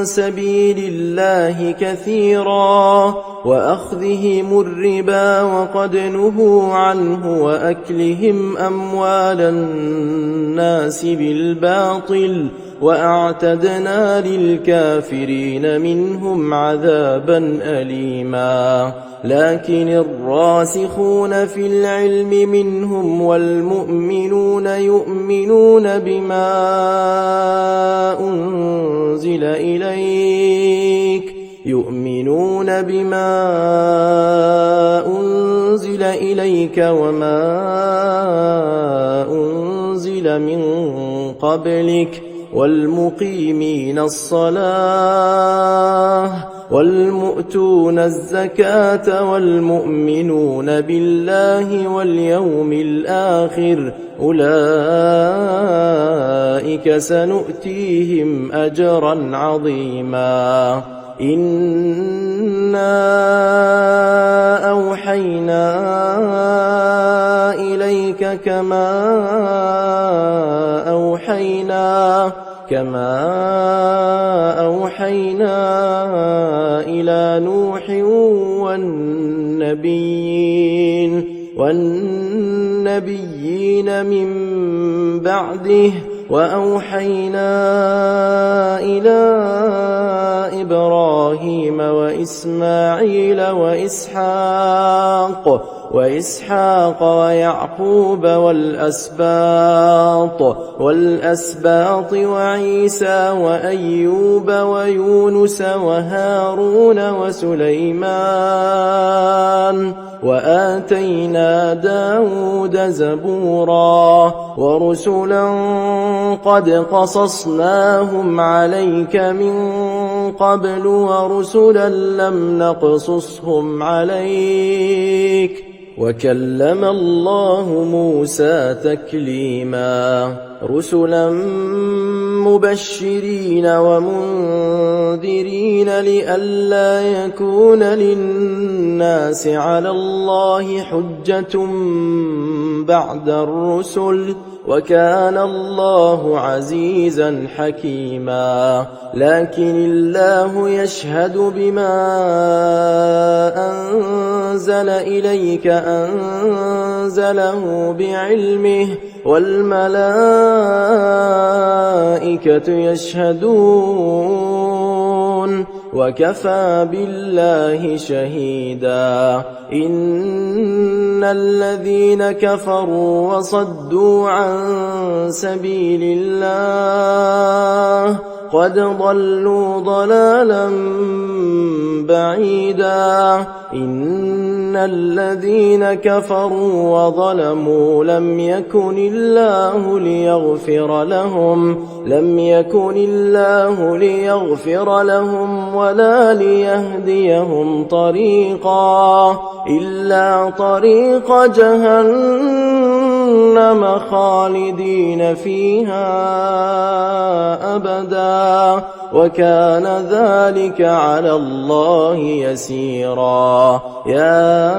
سبيل الله كثيرا وأخذهم الربا وقد نهوا عنه وأكلهم أموال الناس بالباطل وأعتدنا للكافرين منهم عذابا أليما لكن الراسخون في العلم منهم والمؤمنون يؤمنون بما أنزل إليك وما أنزل من قبلك والمقيمين الصلاة والمؤتون الزكاة والمؤمنون بالله واليوم الآخر أولئك سنؤتيهم أجرا عظيما إنا أوحينا إليك كما أوحينا إلى نوح والنبيين من بعده وأوحينا إلى إبراهيم وإسماعيل وإسحاق ويعقوب والأسباط وعيسى وأيوب ويونس وهارون وسليمان وآتينا داود زبورا ورسلا قد قصصناهم عليك من قبل ورسلا لم نقصصهم عليك وكلم الله موسى تكليما رسلا مبشرين ومنذرين لئلا يكون للناس على الله حجة بعد الرسل وكان الله عزيزا حكيما لكن الله يشهد بما أنزل إليك أنزله بعلمه والملائكة يشهدون وكفى بالله شهيدا إن الذين كفروا وصدوا عن سبيل الله قد ضلوا ضلالا بعيدا إن الذين كفروا وظلموا لم يكن الله ليغفر لهم ولا ليهديهم طريقا إلا طريق جهنم خالدين فيها أبدا وكان ذلك على الله يسيرا يا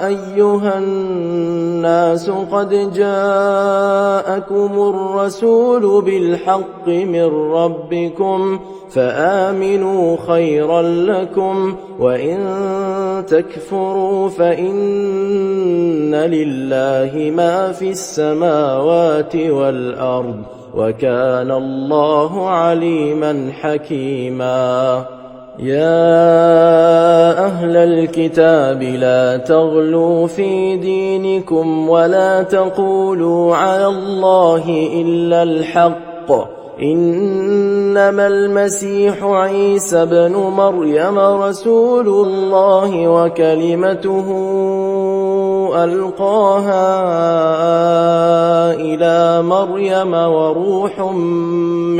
أيها الناس قد جاءكم الرسول بالحق من ربكم فآمنوا خيرا لكم وإن تكفروا فإن لله ما في السماوات والأرض وكان الله عليما حكيما يا أهل الكتاب لا تغلوا في دينكم ولا تقولوا على الله إلا الحق إنما المسيح عيسى بن مريم رسول الله وكلمته ألقاها إلى مريم وروح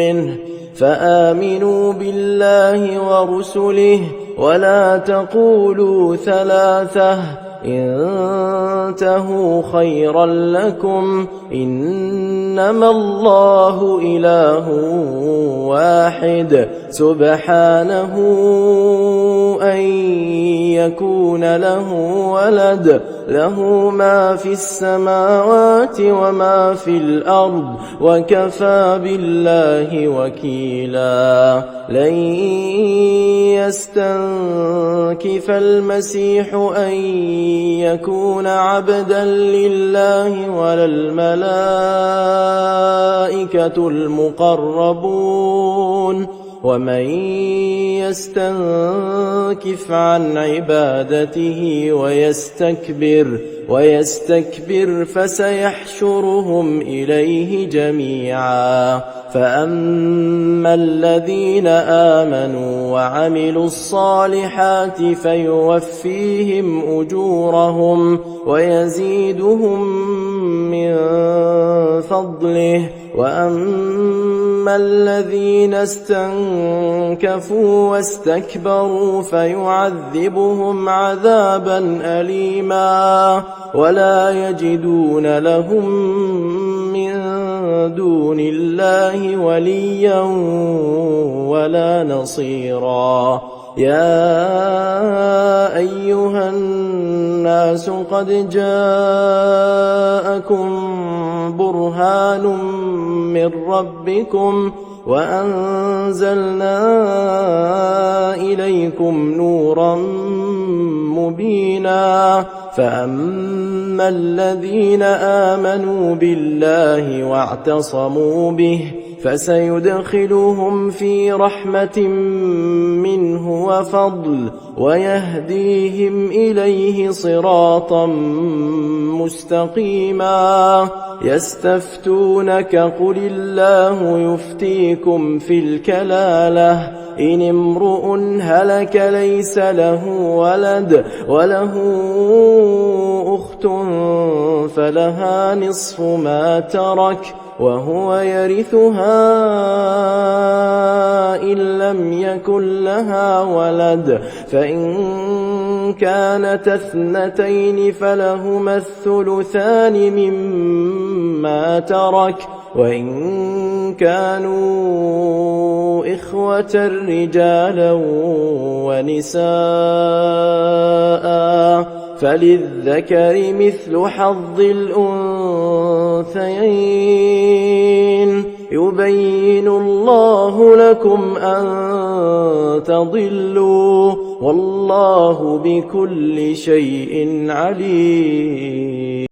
منه فآمنوا بالله ورسله ولا تقولوا ثلاثة انتهوا خيرا لكم إنما الله إله واحد سبحانه أن يكون له ولد له ما في السماوات وما في الأرض وكفى بالله وكيلا لن يستنكف المسيح أن يكون عبدا لله ولا الملائكة المقربون ومن يستنكف عن عبادته ويستكبر فسيحشرهم إليه جميعا فأما الذين آمنوا وعملوا الصالحات فيوفيهم أجورهم ويزيدهم من فضله وأما الذين استنكفوا واستكبروا فيعذبهم عذابا أليما ولا يجدون لهم من دون الله وليا ولا نصيرا يا أيها الناس قد جاءكم برهان من ربكم وأنزلنا إليكم نورا مبينا فأما الذين آمنوا بالله واعتصموا به فسيدخلهم في رحمة منه وفضل ويهديهم إليه صراطا مستقيما يستفتونك قل الله يفتيكم في الكلالة إن امرؤ هلك ليس له ولد وله أخت فلها نصف ما ترك وهو يرثها إن لم يكن لها ولد فإن كانت اثنتين فلهما الثلثان مما ترك وإن كانوا إخوة رجالا ونساء فللذكر مثل حظ الأنثيين يبين الله لكم أن تضلوا والله بكل شيء عليم